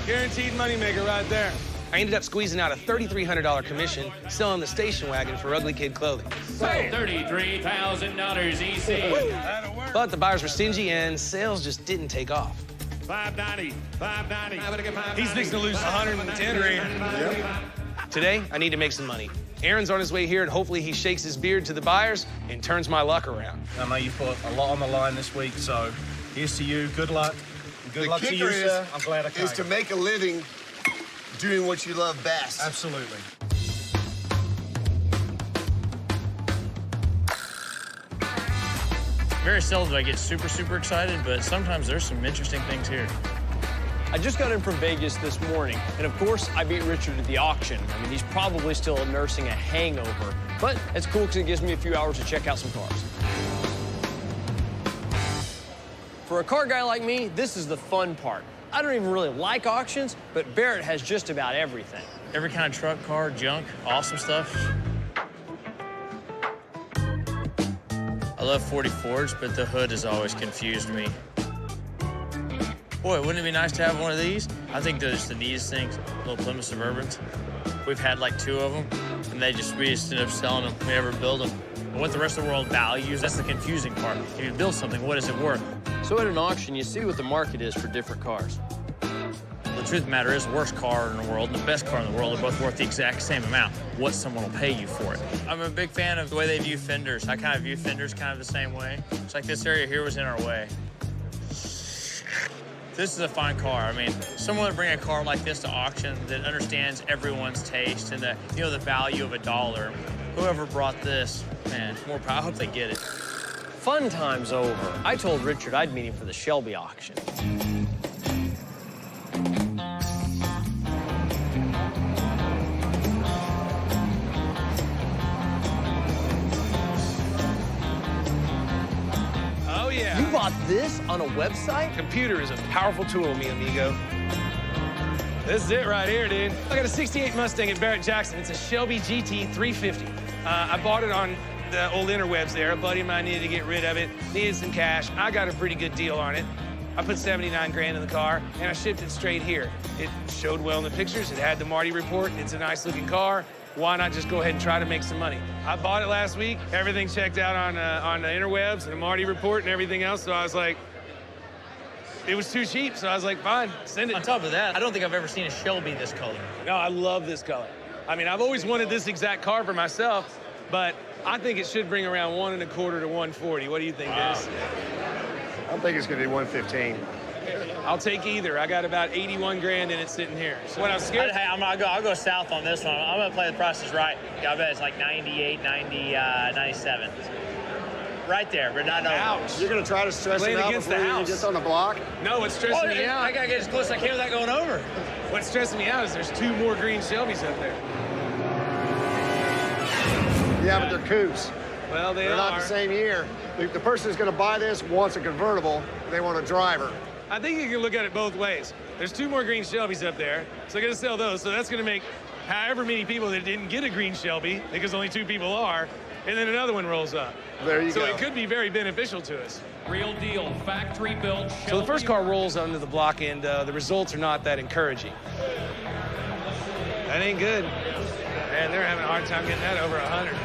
[SPEAKER 3] Guaranteed moneymaker right there. I ended up squeezing out a $3,300 commission selling the station wagon for Ugly Kid clothing.
[SPEAKER 6] So, $33,000 EC.
[SPEAKER 3] But the buyers were stingy and sales just didn't take off.
[SPEAKER 6] 590, 590.
[SPEAKER 3] He's fixing to lose 110 grand. Today, I need to make some money. Aaron's on his way here, and hopefully he shakes his beard to the buyers and turns my luck around.
[SPEAKER 22] I know you put a lot on the line this week, so here's to you. Good luck. Good luck to you. I'm glad I came.
[SPEAKER 11] Is to make a living doing what you love best.
[SPEAKER 22] Absolutely.
[SPEAKER 14] Very seldom do I get super excited, but sometimes there's some interesting things here.
[SPEAKER 23] I just got in from Vegas this morning, and of course, I beat Richard at the auction. I mean, he's probably still nursing a hangover, but it's cool because it gives me a few hours to check out some cars. For a car guy like me, this is the fun part. I don't even really like auctions, but Barrett has just about everything.
[SPEAKER 14] Every kind of truck, car, junk, awesome stuff. I love 40 Fords, but the hood has always confused me. Boy, wouldn't it be nice to have one of these? I think they're just the neatest things, little Plymouth Suburbans.
[SPEAKER 5] We've had like 2 of them, and we just ended up selling them. We never build them. But what the rest of the world values, that's the confusing part. If you build something, what is it worth?
[SPEAKER 19] So at an auction, you see what the market is for different cars.
[SPEAKER 5] The truth of the matter is, the worst car in the world and the best car in the world are both worth the exact same amount. What someone will pay you for it. I'm a big fan of the way they view fenders. I kind of view fenders kind of the same way. It's like this area here was in our way. This is a fine car. I mean, someone would bring a car like this to auction that understands everyone's taste and the value of a dollar. Whoever brought this, man, more power. I hope they get it.
[SPEAKER 19] Fun time's over. I told Richard I'd meet him for the Shelby auction.
[SPEAKER 3] Oh, yeah.
[SPEAKER 19] You bought this on a website?
[SPEAKER 3] Computer is a powerful tool, mi amigo. This is it right here, dude. I got a 68 Mustang at Barrett Jackson. It's a Shelby GT 350. I bought it on the old interwebs there. A buddy of mine needed to get rid of it, needed some cash. I got a pretty good deal on it. I put 79 grand in the car, and I shipped it straight here. It showed well in the pictures. It had the Marty report. It's a nice-looking car. Why not just go ahead and try to make some money? I bought it last week. Everything checked out on the interwebs and the Marty report and everything else, so I was like, it was too cheap, so I was like, fine, send it.
[SPEAKER 5] On top of that, I don't think I've ever seen a Shelby this color.
[SPEAKER 3] No, I love this color. I mean, I've always wanted this exact car for myself, but I think it should bring around 1.25 to 140. What do you think, Dennis?
[SPEAKER 11] I think it's going to be 115.
[SPEAKER 3] I'll take either. I got about 81 grand in it sitting here. So when I'm scared,
[SPEAKER 5] Hey, I'll go south on this one. I'm gonna play the prices right. I bet it's like 98, 90, 97. Right there, but not over.
[SPEAKER 3] Ouch.
[SPEAKER 11] You're going to try to stress
[SPEAKER 3] Playing
[SPEAKER 11] him out
[SPEAKER 3] against
[SPEAKER 11] before
[SPEAKER 3] the
[SPEAKER 11] he
[SPEAKER 3] house.
[SPEAKER 11] gets on the block?
[SPEAKER 3] No, what's stressing me out.
[SPEAKER 5] I gotta get as close as I can without going over.
[SPEAKER 3] What's stressing me out is there's 2 more green Shelbys up there.
[SPEAKER 11] Yeah, but they're coupes.
[SPEAKER 3] Well,
[SPEAKER 11] They're not the same year. The person who's going to buy this wants a convertible. They want a driver.
[SPEAKER 3] I think you can look at it both ways. There's 2 more green Shelbys up there, so I'm gonna sell those. So that's gonna make however many people that didn't get a green Shelby, because only 2 people are, and then another one rolls up.
[SPEAKER 11] There you
[SPEAKER 3] so
[SPEAKER 11] go.
[SPEAKER 3] So it could be very beneficial to us.
[SPEAKER 7] Real deal, factory built.
[SPEAKER 3] So the first car rolls onto the block, and the results are not that encouraging. That ain't good. Man, they're having a hard time getting that over 100.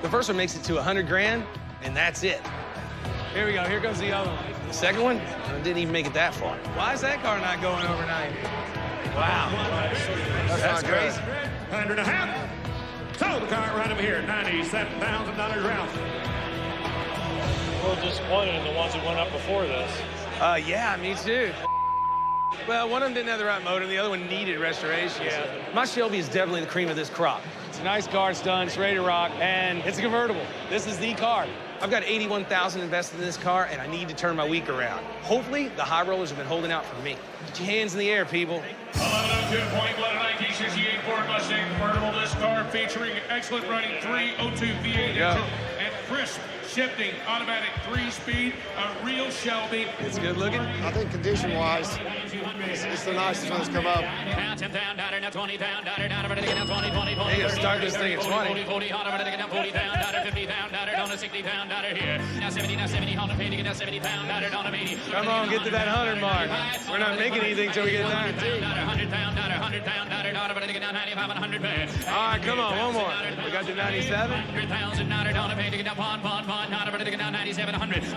[SPEAKER 3] The first one makes it to 100 grand, and that's it. Here we go, here comes the other one. The second one didn't even make it that far. Why is that car not going over 90? Wow. That's crazy.
[SPEAKER 6] 100.5. So the car right over here, $97,000 round.
[SPEAKER 5] A little disappointed in the ones that went up before this.
[SPEAKER 3] Yeah, me too. Well, one of them didn't have the right motor, and the other one needed restoration. Yeah. My Shelby is definitely the cream of this crop. It's a nice car, it's done, it's ready to rock, and it's a convertible. This is the car. I've got $81,000 invested in this car, and I need to turn my week around. Hopefully, the high rollers have been holding out for me. Get your hands in the air, people.
[SPEAKER 6] 1968 Ford Mustang convertible. This car featuring excellent running 302 V8 engine and crisp shifting automatic 3-speed, a real Shelby.
[SPEAKER 3] It's good looking.
[SPEAKER 11] I think condition-wise, it's the nicest one that's come up.
[SPEAKER 3] They gotta start this thing at 20. Come on, get to that 100 mark. We're not making anything till we get there. All right, come on, one more. We got the 97.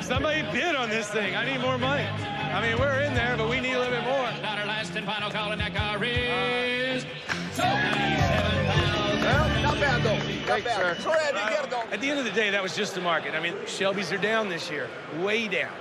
[SPEAKER 3] Somebody bid on this thing. I need more money. I mean, we're in there, but we need a little bit more.
[SPEAKER 7] Last and final call, and that car is...
[SPEAKER 11] Well, not bad, though. Thank you, sir.
[SPEAKER 18] Sorry, I didn't get it, though.
[SPEAKER 3] At the end of the day, that was just the market. I mean, Shelbys are down this year, way down.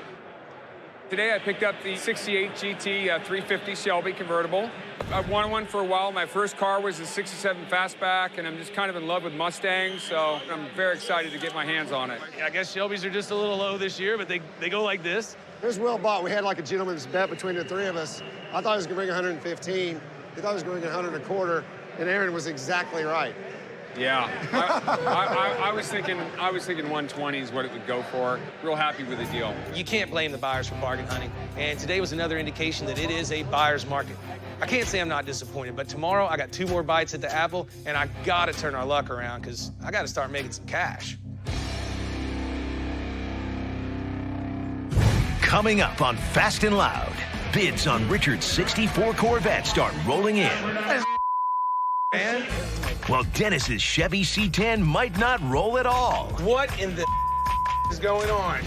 [SPEAKER 9] Today I picked up the 68 GT 350 Shelby convertible. I've wanted one for a while. My first car was the 67 Fastback, and I'm just kind of in love with Mustangs, so I'm very excited to get my hands on it.
[SPEAKER 3] I guess Shelbys are just a little low this year, but they go like this.
[SPEAKER 11] It was well bought. We had like a gentleman's bet between the 3 of us. I thought he was going to bring 115. He thought he was going to bring 125, and Aaron was exactly right.
[SPEAKER 9] Yeah, I was thinking 120 is what it would go for. Real happy with the deal.
[SPEAKER 3] You can't blame the buyers for bargain hunting, and today was another indication that it is a buyer's market. I can't say I'm not disappointed, but tomorrow I got 2 more bites at the apple, and I gotta turn our luck around because I gotta start making some cash.
[SPEAKER 1] Coming up on Fast and Loud, bids on Richard's '64 Corvette start rolling in.
[SPEAKER 3] man.
[SPEAKER 1] Well, Dennis's Chevy C10 might not roll at all.
[SPEAKER 3] What in the is going on?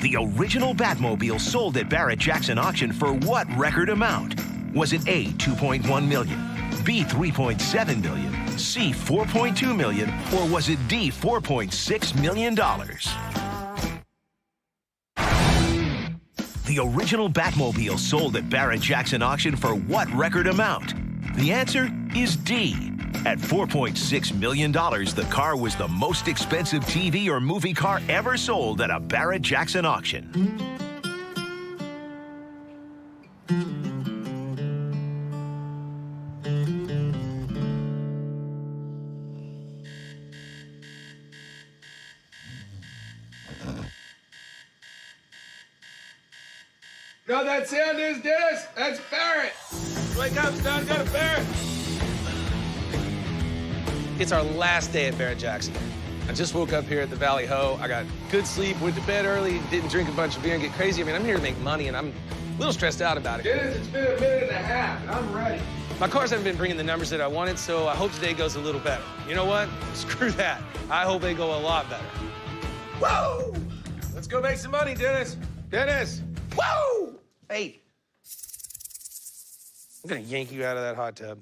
[SPEAKER 1] The original Batmobile sold at Barrett Jackson Auction for what record amount? Was it A, $2.1 million, B, $3.7 million, C, $4.2 million, or was it D, $4.6 million? The original Batmobile sold at Barrett Jackson Auction for what record amount? The answer is D. At $4.6 million, the car was the most expensive TV or movie car ever sold at a Barrett Jackson auction.
[SPEAKER 3] No, that sound is Dennis. That's Barrett. Wake up, son. Got a Barrett. It's our last day at Barrett Jackson. I just woke up here at the Valley Ho. I got good sleep, went to bed early, didn't drink a bunch of beer and get crazy. I mean, I'm here to make money, and I'm a little stressed out about it.
[SPEAKER 6] Dennis, it's been a minute and a half, and I'm ready.
[SPEAKER 3] My cars haven't been bringing the numbers that I wanted, so I hope today goes a little better. You know what? Screw that. I hope they go a lot better.
[SPEAKER 6] Whoa! Let's go make some money, Dennis.
[SPEAKER 3] Dennis! Whoa! Hey. I'm gonna yank you out of that hot tub.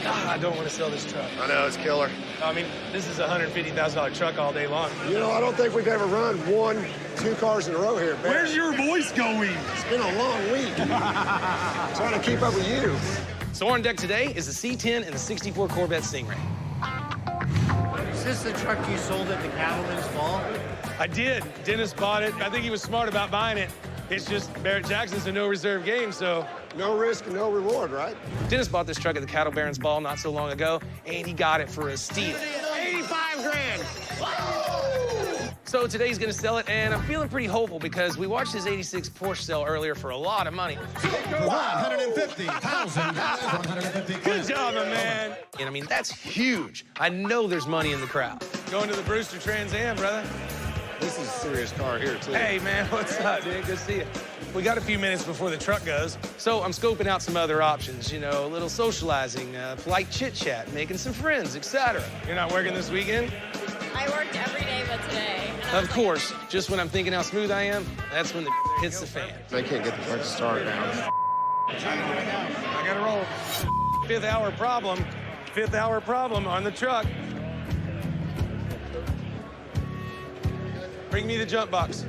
[SPEAKER 3] God, I don't want to sell this truck.
[SPEAKER 11] I know, it's killer.
[SPEAKER 3] I mean, this is a $150,000 truck all day long.
[SPEAKER 11] You know, I don't think we've ever run 2 cars in a row here, Barrett.
[SPEAKER 6] Where's your voice going?
[SPEAKER 11] It's been a long week. Trying to keep up with you.
[SPEAKER 3] So on deck today is the C10 and the 64 Corvette Stingray.
[SPEAKER 15] Is this the truck you sold at the Cattleman's Ball?
[SPEAKER 3] I did. Dennis bought it. I think he was smart about buying it. It's just Barrett Jackson's a no-reserve game, so...
[SPEAKER 11] No risk and no reward, right?
[SPEAKER 3] Dennis bought this truck at the Cattle Baron's Ball not so long ago, and he got it for a steal.
[SPEAKER 6] 85 grand.
[SPEAKER 3] So today he's gonna sell it, and I'm feeling pretty hopeful because we watched his 86 Porsche sell earlier for a lot of money.
[SPEAKER 6] 150,000.
[SPEAKER 3] Good job, my man. And I mean, that's huge. I know there's money in the crowd. Going to the Brewster Trans Am, brother.
[SPEAKER 11] This is a serious car here, too.
[SPEAKER 3] Hey, man, what's up, dude? Good to see you. We got a few minutes before the truck goes, so I'm scoping out some other options, you know, a little socializing, polite chit-chat, making some friends, etc. You're not working this weekend?
[SPEAKER 12] I worked every day but today.
[SPEAKER 3] Of course. Just when I'm thinking how smooth I am, that's when the hits the fan.
[SPEAKER 11] They can't get the truck to start now.
[SPEAKER 3] I gotta roll. Fifth hour problem on the truck. Bring me the jump box.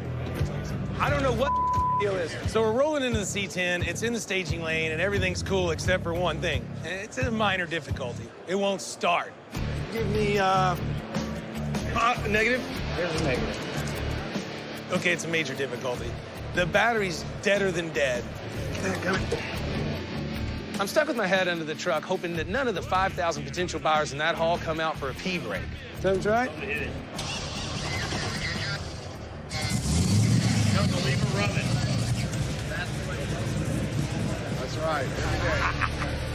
[SPEAKER 3] I don't know what the deal is. So we're rolling into the C10, it's in the staging lane, and everything's cool except for one thing. And it's a minor difficulty. It won't start. Give me, negative? There's a negative. Okay, it's a major difficulty. The battery's deader than dead. I'm stuck with my head under the truck, hoping that none of the 5,000 potential buyers in that hall come out for a pee break. Sounds right?
[SPEAKER 11] That's right.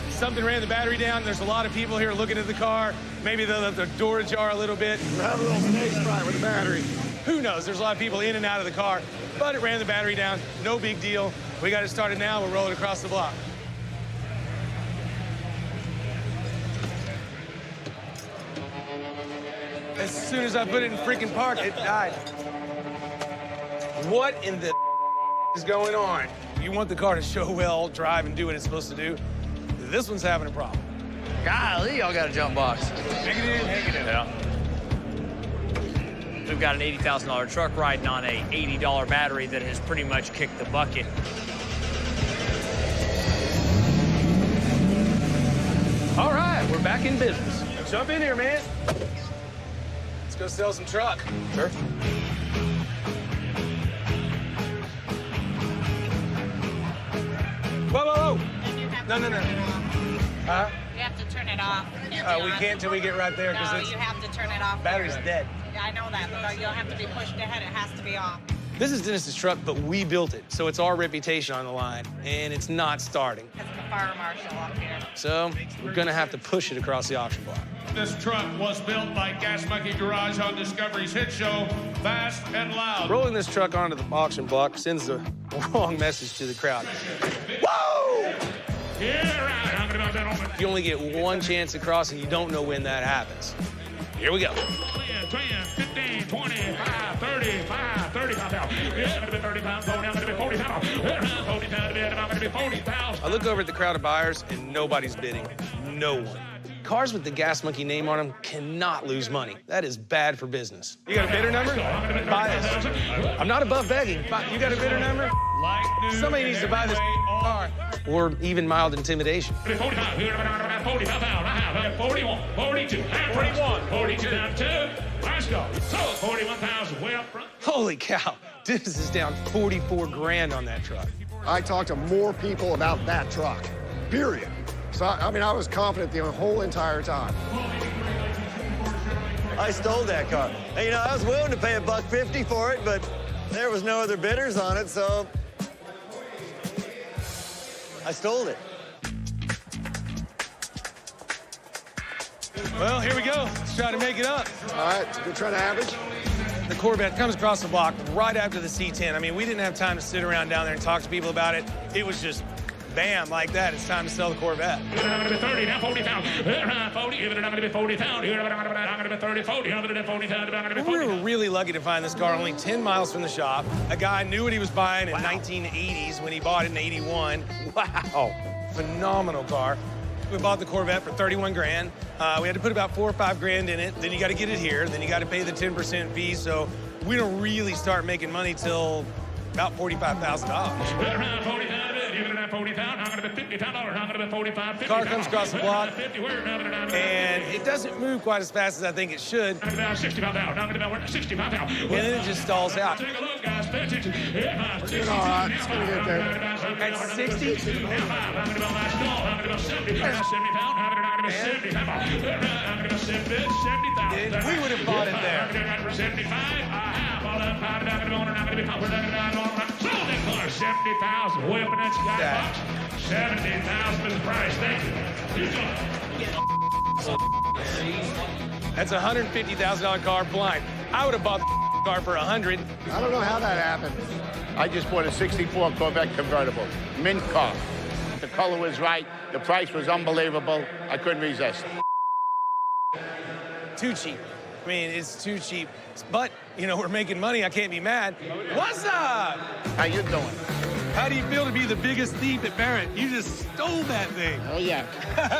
[SPEAKER 3] Something ran the battery down. There's a lot of people here looking at the car. Maybe they'll let the door ajar a little bit.
[SPEAKER 11] Have a little snake strike with the battery.
[SPEAKER 3] Who knows? There's a lot of people in and out of the car, but it ran the battery down. No big deal. We got it started now. We're rolling across the block. As soon as I put it in freaking park, it died. What in the is going on? You want the car to show well, drive, and do what it's supposed to do. This one's having a problem.
[SPEAKER 5] Golly, y'all got a jump box.
[SPEAKER 3] Negative.
[SPEAKER 5] Yeah. We've got an $80,000 truck riding on a $80 battery that has pretty much kicked the bucket.
[SPEAKER 3] All right, we're back in business. Jump in here, man. Let's go sell some truck. Sure. Whoa. No. Huh?
[SPEAKER 12] You have to turn it off.
[SPEAKER 3] We can't till we get right there because
[SPEAKER 12] No,
[SPEAKER 3] it's
[SPEAKER 12] you have to turn it off.
[SPEAKER 3] battery's dead.
[SPEAKER 12] I know that, but you'll have to be pushed ahead. It has to be off.
[SPEAKER 3] This is Dennis's truck, but we built it, so it's our reputation on the line, and it's not starting.
[SPEAKER 12] Because the fire marshal up here.
[SPEAKER 3] So we're gonna have to push it across the auction block.
[SPEAKER 6] This truck was built by Gas Monkey Garage on Discovery's hit show, Fast and Loud.
[SPEAKER 3] Rolling this truck onto the auction block sends the wrong message to the crowd. Whoa! You only get one chance to cross, and you don't know when that happens. Here we go.
[SPEAKER 6] 10, 15, 25, 35, 35 pounds. Yeah, I'm gonna be 30 pounds. I'm gonna be 40 pounds. 40 pounds. I'm gonna be 40 pounds.
[SPEAKER 3] I look over at the crowd of buyers, and nobody's bidding. No one. Cars with the Gas Monkey name on them cannot lose money. That is bad for business. You got a bidder number? Buy us. I'm not above begging. You got a bidder number? Somebody needs to buy this car. Or even mild intimidation.
[SPEAKER 6] 45 pounds. 45 pounds. 41, 42, 41, 42 down 2. Let's go. So 41,000 way up front.
[SPEAKER 3] Holy cow. This is down 44 grand on that truck.
[SPEAKER 2] I talked to more people about that truck, period. So, I mean, I was confident the whole entire time.
[SPEAKER 13] I stole that car. And, you know, I was willing to pay $150 for it, but there was no other bidders on it, so I stole it.
[SPEAKER 3] Well, here we go. Let's try to make it up.
[SPEAKER 2] All right, good try to average.
[SPEAKER 3] The Corvette comes across the block right after the C10. I mean, we didn't have time to sit around down there and talk to people about it. It was just bam, like that. It's time to sell the Corvette.
[SPEAKER 6] I'm gonna be 30, now 40 pounds. 40, I'm gonna be 40 pounds. I'm gonna be 30, 40, I'm gonna be 40 pounds. I'm gonna be 40.
[SPEAKER 3] We were really lucky to find this car only 10 miles from the shop. A guy knew what he was buying in 1980s when he bought it in 81. Wow, phenomenal car. We bought the Corvette for 31 grand. We had to put about 4 or 5 grand in it. Then you got to get it here. Then you got to pay the 10% fee. So we don't really start making money till about $45,000.
[SPEAKER 6] 40 pounds, I'm gonna be 50 pounds, I'm gonna be 45, 50
[SPEAKER 3] Car comes across the block,
[SPEAKER 6] 50,
[SPEAKER 3] and it doesn't move quite as fast as I think it should.
[SPEAKER 6] I'm gonna be 65 pounds, I'm gonna be 65 pounds.
[SPEAKER 3] And then it just stalls out.
[SPEAKER 6] Take a look, guys, pay attention.
[SPEAKER 2] We're doing all right, it's gonna get there.
[SPEAKER 3] At 60?
[SPEAKER 6] I'm gonna be last call, I'm gonna be 70 pounds, 70 pounds, I'm gonna be 70 pounds. I'm gonna be 70,000.
[SPEAKER 3] We would have bought it there.
[SPEAKER 6] I'm gonna be 75, I have all that pound, I'm gonna be covered, sold that car, 70,000, way up in that skybox. 70,000 is the price. Thank you.
[SPEAKER 3] That's a $150,000 car blind. I would have bought the car for 100.
[SPEAKER 2] I don't know how that happened.
[SPEAKER 20] I just bought a 64 Corvette convertible, mint car. The color was right. The price was unbelievable. I couldn't resist.
[SPEAKER 3] Too cheap. I mean, it's too cheap. But, you know, we're making money. I can't be mad. What's up?
[SPEAKER 20] How you doing?
[SPEAKER 3] How do you feel to be the biggest thief at Barrett? You just stole that thing.
[SPEAKER 20] Oh, yeah.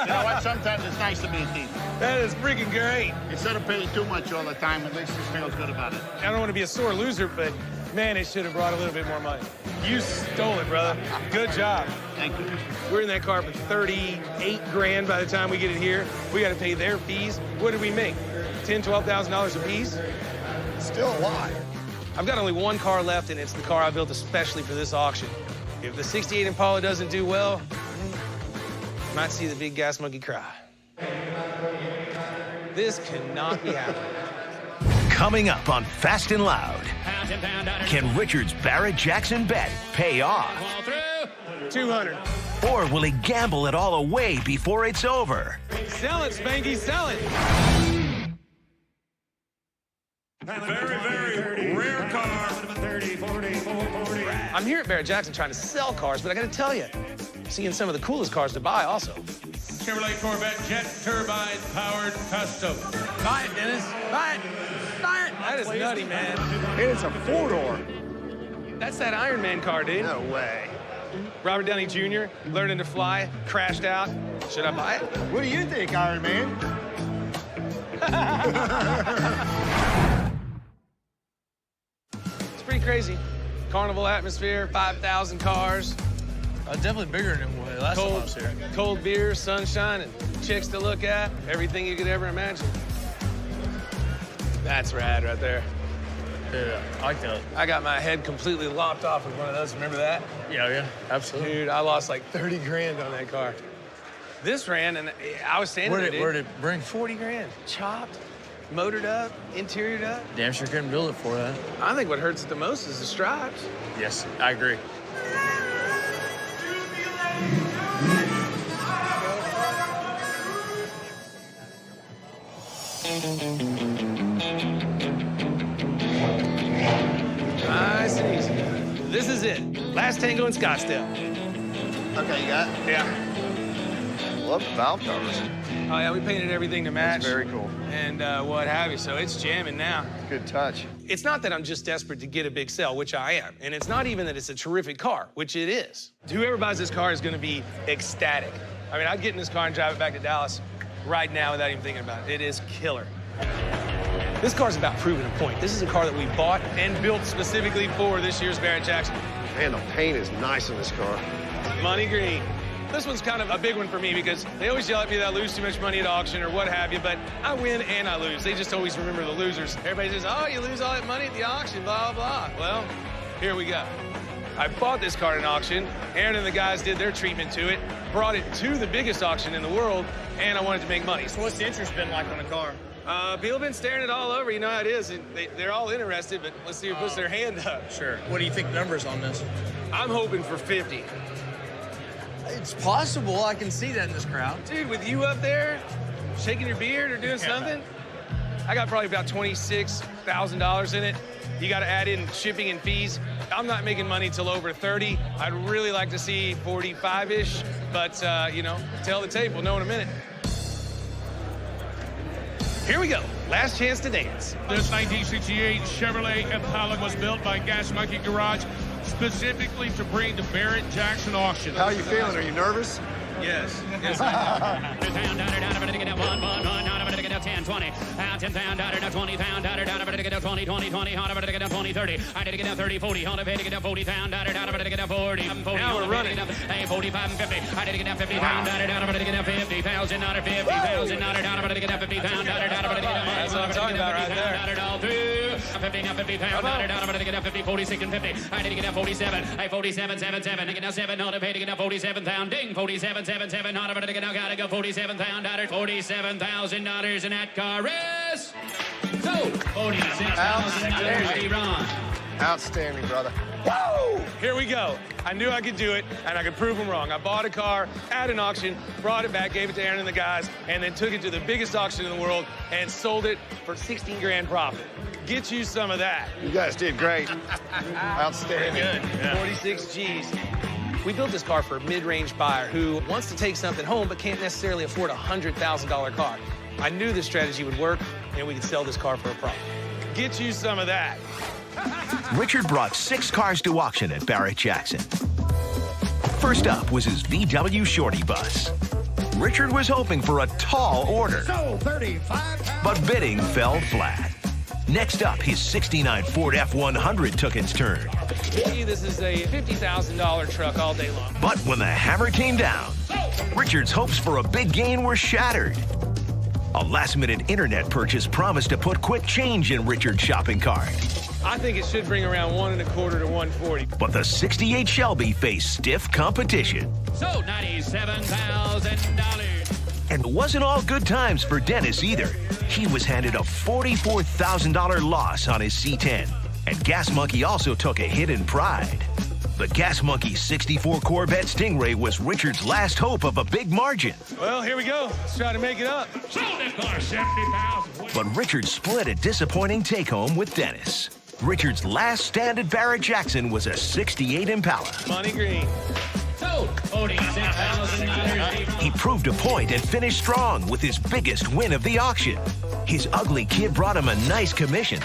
[SPEAKER 20] You know what? Sometimes it's nice to be a thief.
[SPEAKER 3] That is freaking great.
[SPEAKER 20] Instead of paying too much all the time, at least it feels good about it.
[SPEAKER 3] I don't want to be a sore loser, but, man, it should have brought a little bit more money. You stole it, brother. Good job.
[SPEAKER 20] Thank you.
[SPEAKER 3] We're in that car for 38 grand by the time we get it here. We got to pay their fees. What did we make? $10,000, $12,000 a piece?
[SPEAKER 2] Still a lot.
[SPEAKER 3] I've got only one car left, and it's the car I built especially for this auction. If the 68 Impala doesn't do well, you might see the big Gas Monkey cry. This cannot be happening.
[SPEAKER 1] Coming up on Fast and Loud, can Richard's Barrett Jackson bet pay off?
[SPEAKER 3] 200.
[SPEAKER 1] Or will he gamble it all away before it's over?
[SPEAKER 3] Sell it, Spanky, sell it.
[SPEAKER 6] Very, very rare car. 30, 40, 40.
[SPEAKER 3] I'm here at Barrett Jackson trying to sell cars, but I gotta tell you, seeing some of the coolest cars to buy also.
[SPEAKER 6] Chevrolet Corvette jet turbine powered custom.
[SPEAKER 3] Buy it, Dennis. Buy it. Buy it. That is nutty, man.
[SPEAKER 2] And it's a 4-door.
[SPEAKER 3] That's that Iron Man car, dude.
[SPEAKER 2] No way.
[SPEAKER 3] Robert Downey Jr. learning to fly, crashed out. Should I buy it?
[SPEAKER 2] What do you think, Iron Man?
[SPEAKER 3] It's pretty crazy. Carnival atmosphere, 5,000 cars.
[SPEAKER 5] Definitely bigger than when last time I was here.
[SPEAKER 3] Cold beer, sunshine, and chicks to look at. Everything you could ever imagine. That's rad right there.
[SPEAKER 5] Yeah, I like that.
[SPEAKER 3] I got my head completely lopped off with one of those. Remember that?
[SPEAKER 5] Yeah, absolutely.
[SPEAKER 3] Dude, I lost like 30 grand on that car. This ran, and I was standing there, dude.
[SPEAKER 5] Where'd it bring?
[SPEAKER 3] 40 grand. Chopped, motored up, interior up.
[SPEAKER 5] Damn sure couldn't build it for that.
[SPEAKER 3] I think what hurts it the most is the stripes.
[SPEAKER 5] Yes, I agree.
[SPEAKER 3] Nice and easy. This is it. Last tango in Scottsdale.
[SPEAKER 11] Okay, you got it?
[SPEAKER 3] Yeah.
[SPEAKER 2] Love the valve covers.
[SPEAKER 3] Oh, yeah, we painted everything to match.
[SPEAKER 2] That's very cool.
[SPEAKER 3] And what have you, so it's jamming now.
[SPEAKER 2] Good touch.
[SPEAKER 3] It's not that I'm just desperate to get a big sale, which I am. And it's not even that it's a terrific car, which it is. Whoever buys this car is gonna be ecstatic. I mean, I'd get in this car and drive it back to Dallas right now without even thinking about it. It is killer. This car's about proving a point. This is a car that we bought and built specifically for this year's Barrett Jackson.
[SPEAKER 2] Man, the paint is nice in this car.
[SPEAKER 3] Money green. This one's kind of a big one for me because they always yell at me that I lose too much money at auction or what have you, but I win and I lose. They just always remember the losers. Everybody says, oh, you lose all that money at the auction, blah, blah. Well, here we go. I bought this car at an auction. Aaron and the guys did their treatment to it, brought it to the biggest auction in the world, and I wanted to make money.
[SPEAKER 5] So what's the interest been like on a car?
[SPEAKER 3] People have been staring it all over. You know how it is. They're all interested, but let's see who puts their hand up.
[SPEAKER 5] Sure. What do you think the numbers on this?
[SPEAKER 3] I'm hoping for 50.
[SPEAKER 5] It's possible. I can see that in this crowd.
[SPEAKER 3] Dude, with you up there, shaking your beard or doing something, I got probably about $26,000 in it. You got to add in shipping and fees. I'm not making money till over 30. I'd really like to see 45-ish, but, you know, tell the tape. We'll know in a minute. Here we go. Last chance to dance.
[SPEAKER 6] This 1968 Chevrolet Impala was built by Gas Monkey Garage specifically to bring to Barrett Jackson auction.
[SPEAKER 2] How are you feeling? Are you nervous?
[SPEAKER 3] Yes. Yes, I am.
[SPEAKER 6] 10, 20, 10 pound, 20 pound, 20, 20, 20, 20, 30. I did get down 30, 40, 40 pound, 40.
[SPEAKER 3] Now we're running.
[SPEAKER 6] 45 and 50. I did get down 50 pound, 50,000, 50,000, 50 pound,
[SPEAKER 3] That's what I'm talking about right there.
[SPEAKER 6] 50 pound, 50, 46 and 50. I did get down 47. 47, 7, 7. I get down 7, not a pay to get down 47 pound. Ding, 47, 7, 7. Not a get down, gotta go 47 pound, $47,000 in that car is. So, $46,000 Ron.
[SPEAKER 2] Outstanding, brother.
[SPEAKER 3] Woo! Here we go. I knew I could do it, and I could prove them wrong. I bought a car at an auction, brought it back, gave it to Aaron and the guys, and then took it to the biggest auction in the world and sold it for 16 grand profit. Get you some of that.
[SPEAKER 2] You guys did great. Outstanding.
[SPEAKER 3] Good. Yeah. 46 G's. We built this car for a mid-range buyer who wants to take something home but can't necessarily afford a $100,000 car. I knew this strategy would work, and we could sell this car for a profit. Get you some of that.
[SPEAKER 1] Richard brought 6 cars to auction at Barrett Jackson. First up was his VW Shorty bus. Richard was hoping for a tall order, but bidding fell flat. Next up, his '69 Ford F100 took its turn.
[SPEAKER 3] This is a $50,000 truck all day long.
[SPEAKER 1] But when the hammer came down, Richard's hopes for a big gain were shattered. A last-minute internet purchase promised to put quick change in Richard's shopping cart.
[SPEAKER 3] I think it should bring around 125 to 140.
[SPEAKER 1] But the '68 Shelby faced stiff competition.
[SPEAKER 6] So, $97,000.
[SPEAKER 1] And it wasn't all good times for Dennis either. He was handed a $44,000 loss on his C10. And Gas Monkey also took a hit in pride. The Gas Monkey 64 Corvette Stingray was Richard's last hope of a big margin.
[SPEAKER 3] Well, here we go. Let's try to make it up.
[SPEAKER 6] Sold this car, $70,000.
[SPEAKER 1] But Richard split a disappointing take-home with Dennis. Richard's last stand at Barrett Jackson was a '68 Impala.
[SPEAKER 3] Money green.
[SPEAKER 6] Sold $46,000.
[SPEAKER 1] He proved a point and finished strong with his biggest win of the auction. His ugly kid brought him a nice commission,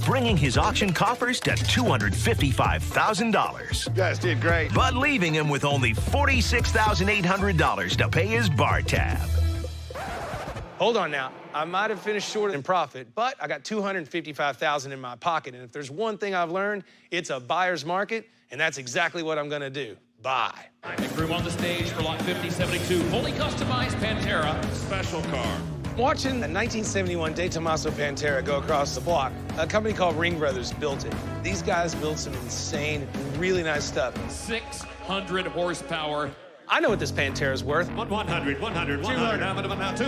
[SPEAKER 1] bringing his auction coffers to $255,000.
[SPEAKER 2] You guys did great.
[SPEAKER 1] But leaving him with only $46,800 to pay his bar tab.
[SPEAKER 3] Hold on now. I might have finished short in profit, but I got $255,000 in my pocket. And if there's one thing I've learned, it's a buyer's market, and that's exactly what I'm gonna do. Buy.
[SPEAKER 7] Make room on the stage for lot 5072, fully customized Pantera special car.
[SPEAKER 3] Watching the 1971 De Tomaso Pantera go across the block, a company called Ring Brothers built it. These guys built some insane, really nice stuff.
[SPEAKER 7] 600 horsepower.
[SPEAKER 3] I know what this Pantera's worth.
[SPEAKER 6] 100, 200.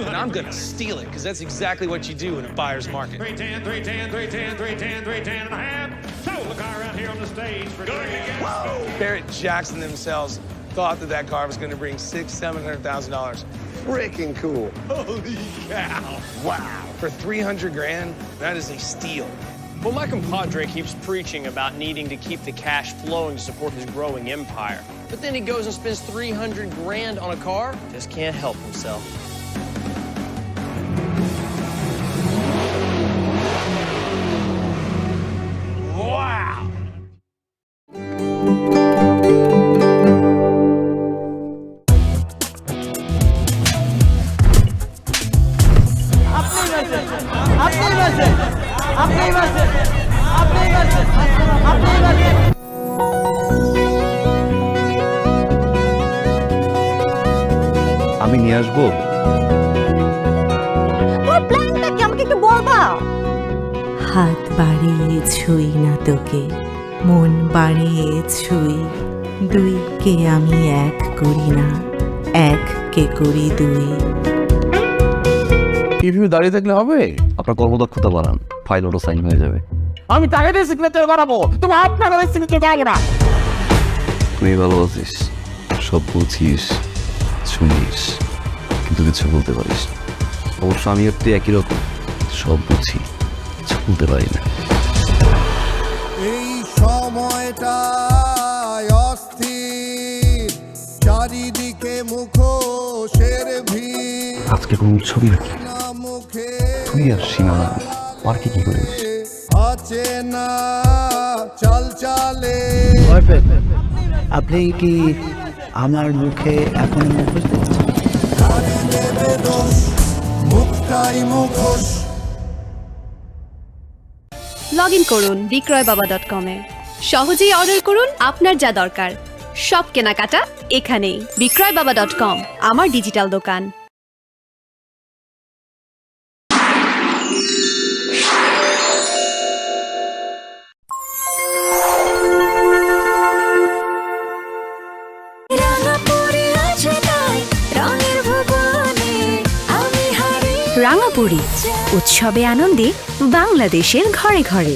[SPEAKER 3] And I'm gonna steal it, because that's exactly what you do in a buyer's market.
[SPEAKER 6] 310 and a half. Sold the car out here on the stage for
[SPEAKER 3] Barrett Jackson themselves thought that car was gonna bring $600,000, $700,000.
[SPEAKER 2] freaking cool.
[SPEAKER 3] Holy cow. Wow. For 300 grand, that is a steal.
[SPEAKER 23] Well, my compadre keeps preaching about needing to keep the cash flowing to support his growing empire. But then he goes and spends 300 grand on a car, just can't help himself.
[SPEAKER 3] Wow.
[SPEAKER 10] আমি নিয়ে আসবো।
[SPEAKER 16] তোর প্ল্যানটা কি আমাকে একটু বলবা? হাত বাড়িয়ে ছুঁই না তোকে, মন বাড়িয়ে ছুঁই, দুইকে আমি এক করি না, এককে করি দুই।
[SPEAKER 10] এইভাবে দাঁড়িয়ে থাকলে হবে? আপনার কর্মদক্ষতা বাড়ান, ফাইল অটো সাইন হয়ে যাবে।
[SPEAKER 18] আমি তাকে দিয়ে সিগনেচার করাবো, তুমি আপনার সিগনেচার করাবো না।
[SPEAKER 10] তুই ভালো আছিস, সব বুঝিস, শুনিস, কিন্তু কিছু বলতে পারিস। অবশ্য আমি একটু একই রকম, সব বুঝি, কিছু বলতে পারি না।
[SPEAKER 17] এই সময়টা অস্থির, চারিদিকে মুখোশের ভিড়।
[SPEAKER 10] আজকে কোন ছবি নাকি? তুই আর সীমানা পার্কে কি করিস?
[SPEAKER 17] আছে না চাল চালে।
[SPEAKER 24] আপনি কি আমার মুখে এখন মুখোশ দেখছেন?
[SPEAKER 17] মুখটাই মুখোশ।
[SPEAKER 25] লগ ইন করুন বিক্রয়বাবা.com-এ। সহজেই অর্ডার করুন আপনার যা দরকার। সব কেনাকাটা এখানেই। বিক্রয়বাবা.com, আমার ডিজিটাল দোকান। রাঙাপুরি উৎসবে আনন্দে বাংলাদেশের ঘরে ঘরে।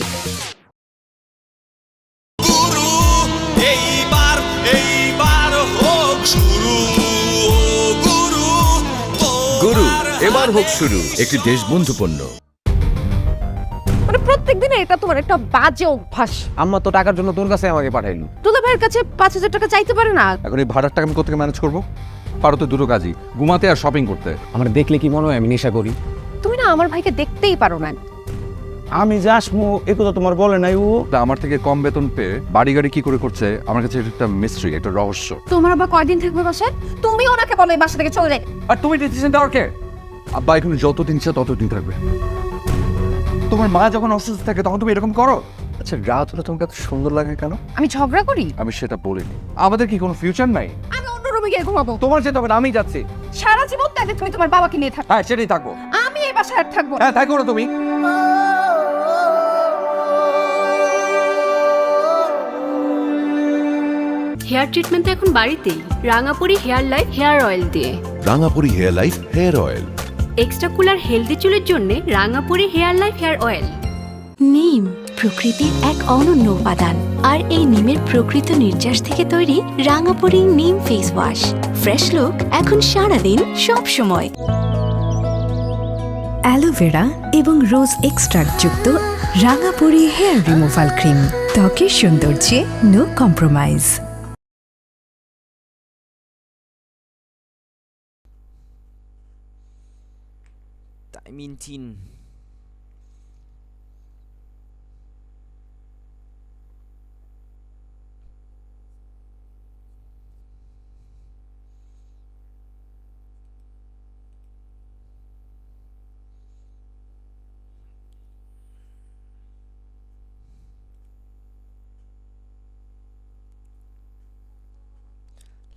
[SPEAKER 26] গুরু এবার হোক শুরু, একটি দেশবন্ধু পণ্য।
[SPEAKER 16] মানে প্রত্যেকদিন এটা তোমার একটা বাজে অভ্যাস।
[SPEAKER 27] আম্মা তো টাকার জন্য তোর কাছে আমাকে পাঠাইলো।
[SPEAKER 16] তোলা ভাইয়ের কাছে 5,000 টাকা চাইতে পারে না?
[SPEAKER 27] এখন এই ভাড়ার টাকা আমি কোথেকে ম্যানেজ করবো? পারো তো দুটো কাজই, ঘুমাতে আর শপিং করতে। আমার দেখলে কি মনে হয় আমি নেশা করি?
[SPEAKER 16] তুমি না আমার ভাইকে দেখতেই পারো না।
[SPEAKER 27] আমি যে আসমু এ কথা তোমার বলে নাই ও। আমার থেকে কম বেতন পেয়ে বাড়ি গাড়ি কি করে করছে আমার কাছে এটা একটা মিস্ট্রি, একটা রহস্য।
[SPEAKER 16] তোমার আবার কয়দিন থাকবে বাসায়? তুমি ওনাকে বলো এই বাসা থেকে চলে যাই।
[SPEAKER 27] আর তুমি ডিসিশন দেওয়ার কে? আব্বা এখানে যতদিন চাও ততদিন থাকবে। তোমার মা যখন অসুস্থ থাকে তখন তুমি এরকম করো? আচ্ছা রাত হলে তোমাকে এত সুন্দর লাগে কেন?
[SPEAKER 16] আমি ঝগড়া করি?
[SPEAKER 27] আমি সেটা বলিনি। আমাদের কি কোনো ফিউচার নাই?
[SPEAKER 16] আমি অন্য রুমে গিয়ে ঘুমাবো।
[SPEAKER 27] তোমার যেতে হবে না, আমি যাচ্ছি।
[SPEAKER 16] সারা জীবন তাহলে তুমি তোমার বাবাকে নিয়ে থাকো।
[SPEAKER 27] হ্যাঁ সেটাই থাকবো।
[SPEAKER 16] আমি এই বাসায় আর থাকবো।
[SPEAKER 27] হ্যাঁ তাই করো তুমি।
[SPEAKER 25] হেয়ার ট্রিটমেন্ট এখন বাড়িতেই, Rangapuri hair life hair oil দিয়ে।
[SPEAKER 26] Rangapuri hair life hair oil.
[SPEAKER 25] Extra cooler healthy চুলের জন্য Rangapuri hair life hair oil. নিম প্রকৃতির এক অনন্য উপাদান, আর এই নিমের প্রকৃত নির্যাস থেকে তৈরি রাঙাপুরি নিম ফেস ওয়াশ। ফ্রেশ লুক এখন সারাদিন সব সময়।
[SPEAKER 16] অ্যালোভেরা এবং রোজ এক্সট্রাক্ট যুক্ত রাঙাপুরি হেয়ার রিমুভাল ক্রিম, ত্বকের সৌন্দর্যে no compromise.
[SPEAKER 28] Tại Min Chin.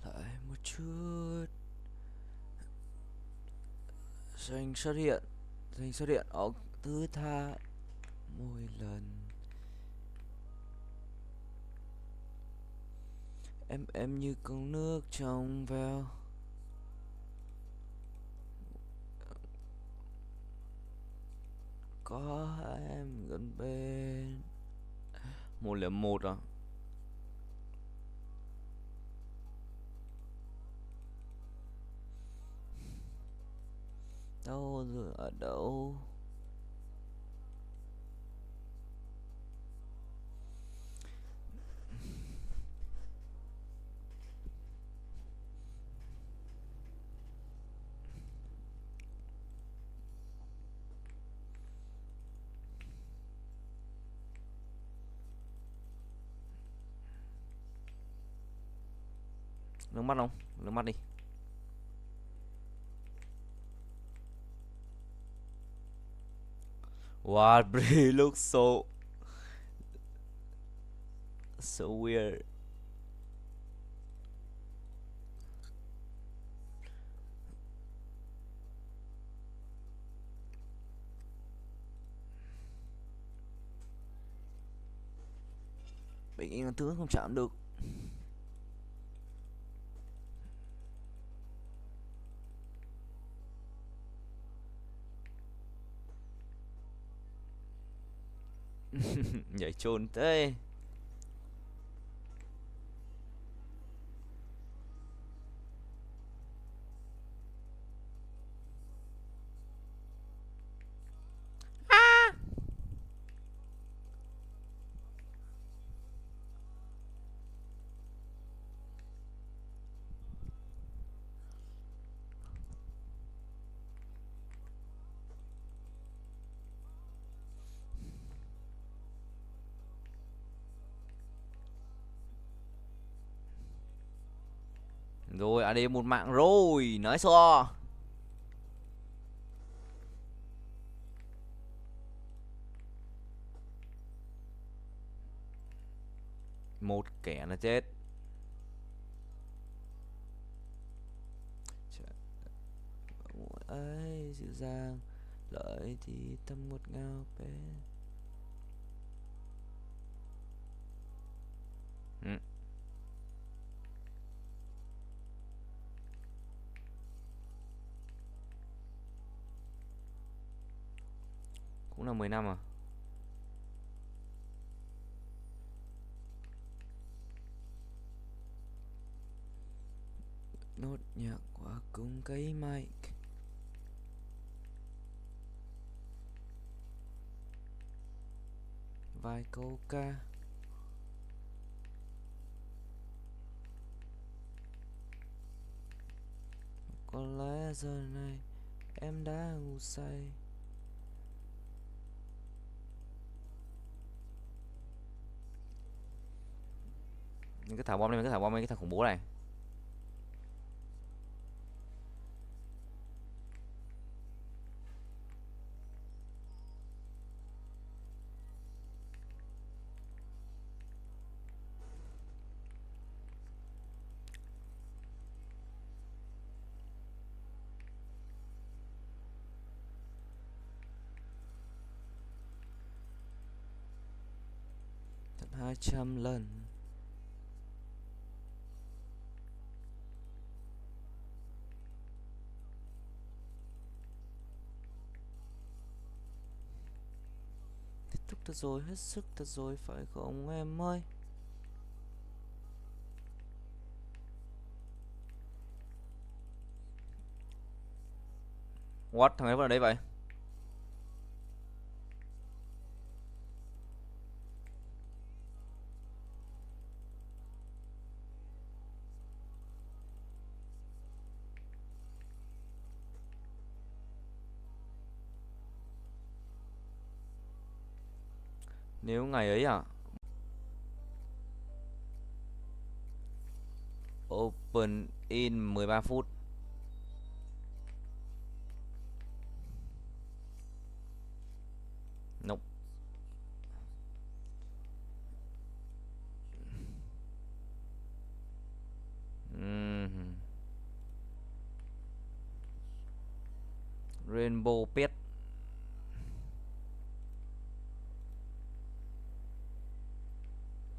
[SPEAKER 28] Lại một chút. Dành xuất hiện ở thứ tha mỗi lần em như con nước trong veo có em gần bên. 101 à? Đâu rồi, ở đâu? Nước mắt không? Nước mắt đi. Wow, Brie looks so weird. Bình yên là tướng không chạm được. Nhảy trồn thế. Rồi, AD một mạng rồi, nói so. Một kẻ là chết. Ấy dịu dàng, lợi thì tâm ngọt ngào bé. Cũng là 10 năm à? Nốt nhạc qua cùng cái mic. Vài câu ca. Có lẽ giờ này em đã ngủ say. Mình cứ thả bom đi, mình cứ thả bom đi, cái thằng khủng bố này. Tận 200 lần. Thật rồi, hết sức thật rồi, phải không em ơi? What? Thằng ấy vẫn ở đây vậy? Nếu ngày ấy à? Open in 13 phút. Nope. Rainbow pet.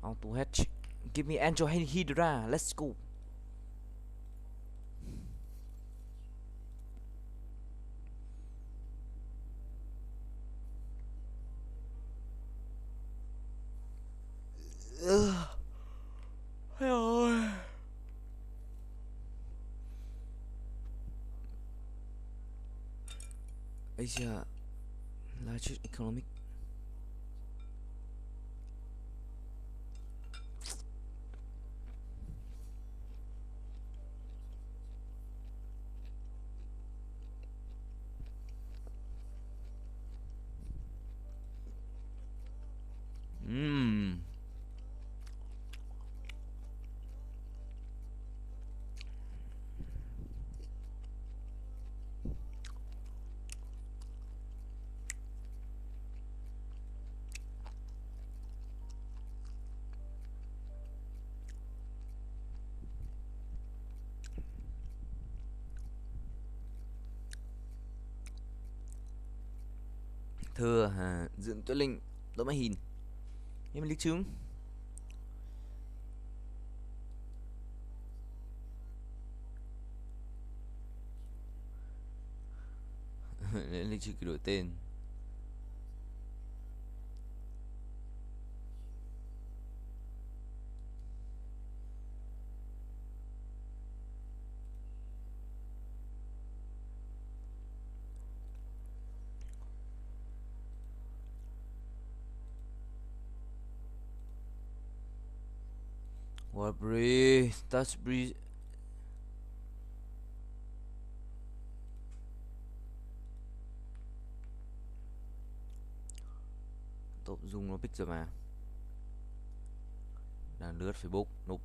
[SPEAKER 28] Auto hatch. Give me Angel Hydra. Let's go. Ôi. Asia largest economic. Thưa hả dưỡng Tuấn Linh đó mà hình em lý chứng lý chứng đổi tên What breeze? Touch breeze. Tội dùng nó pick rồi mà. Đang lướt Facebook, núp.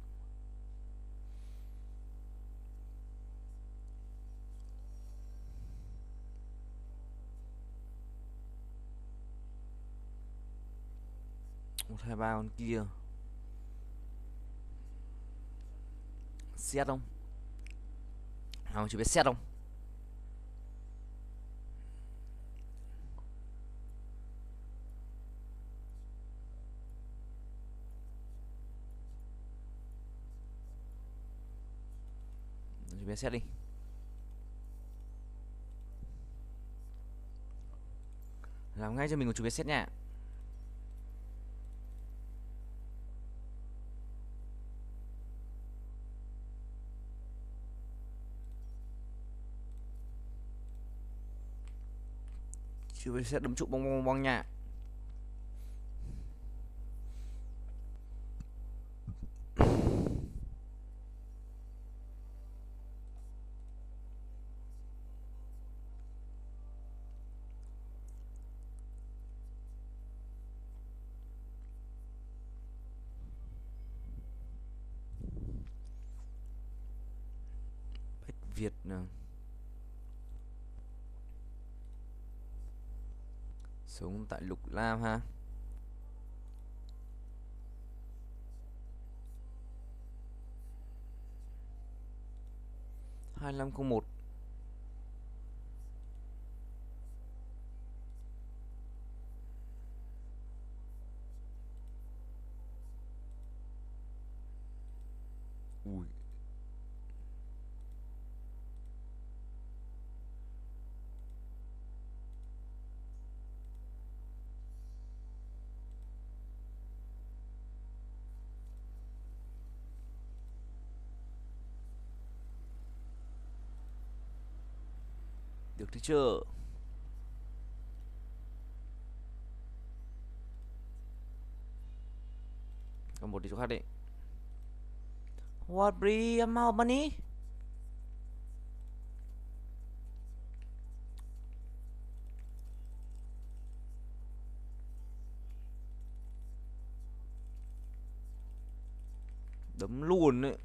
[SPEAKER 28] Một hai ba con kia. Xét không? Không chỉ biết xét không? Chỉ biết xét đi. Làm ngay cho mình một chủ biết xét nha. Chú sẽ đấm trụ bong bong bong nha. Bách Việt nào. Sống tại Lục Lam ha. Hai năm không một. Ui. Được thì chưa? Còn một đi chỗ khác đi. What bri mau money? Đấm luôn đấy.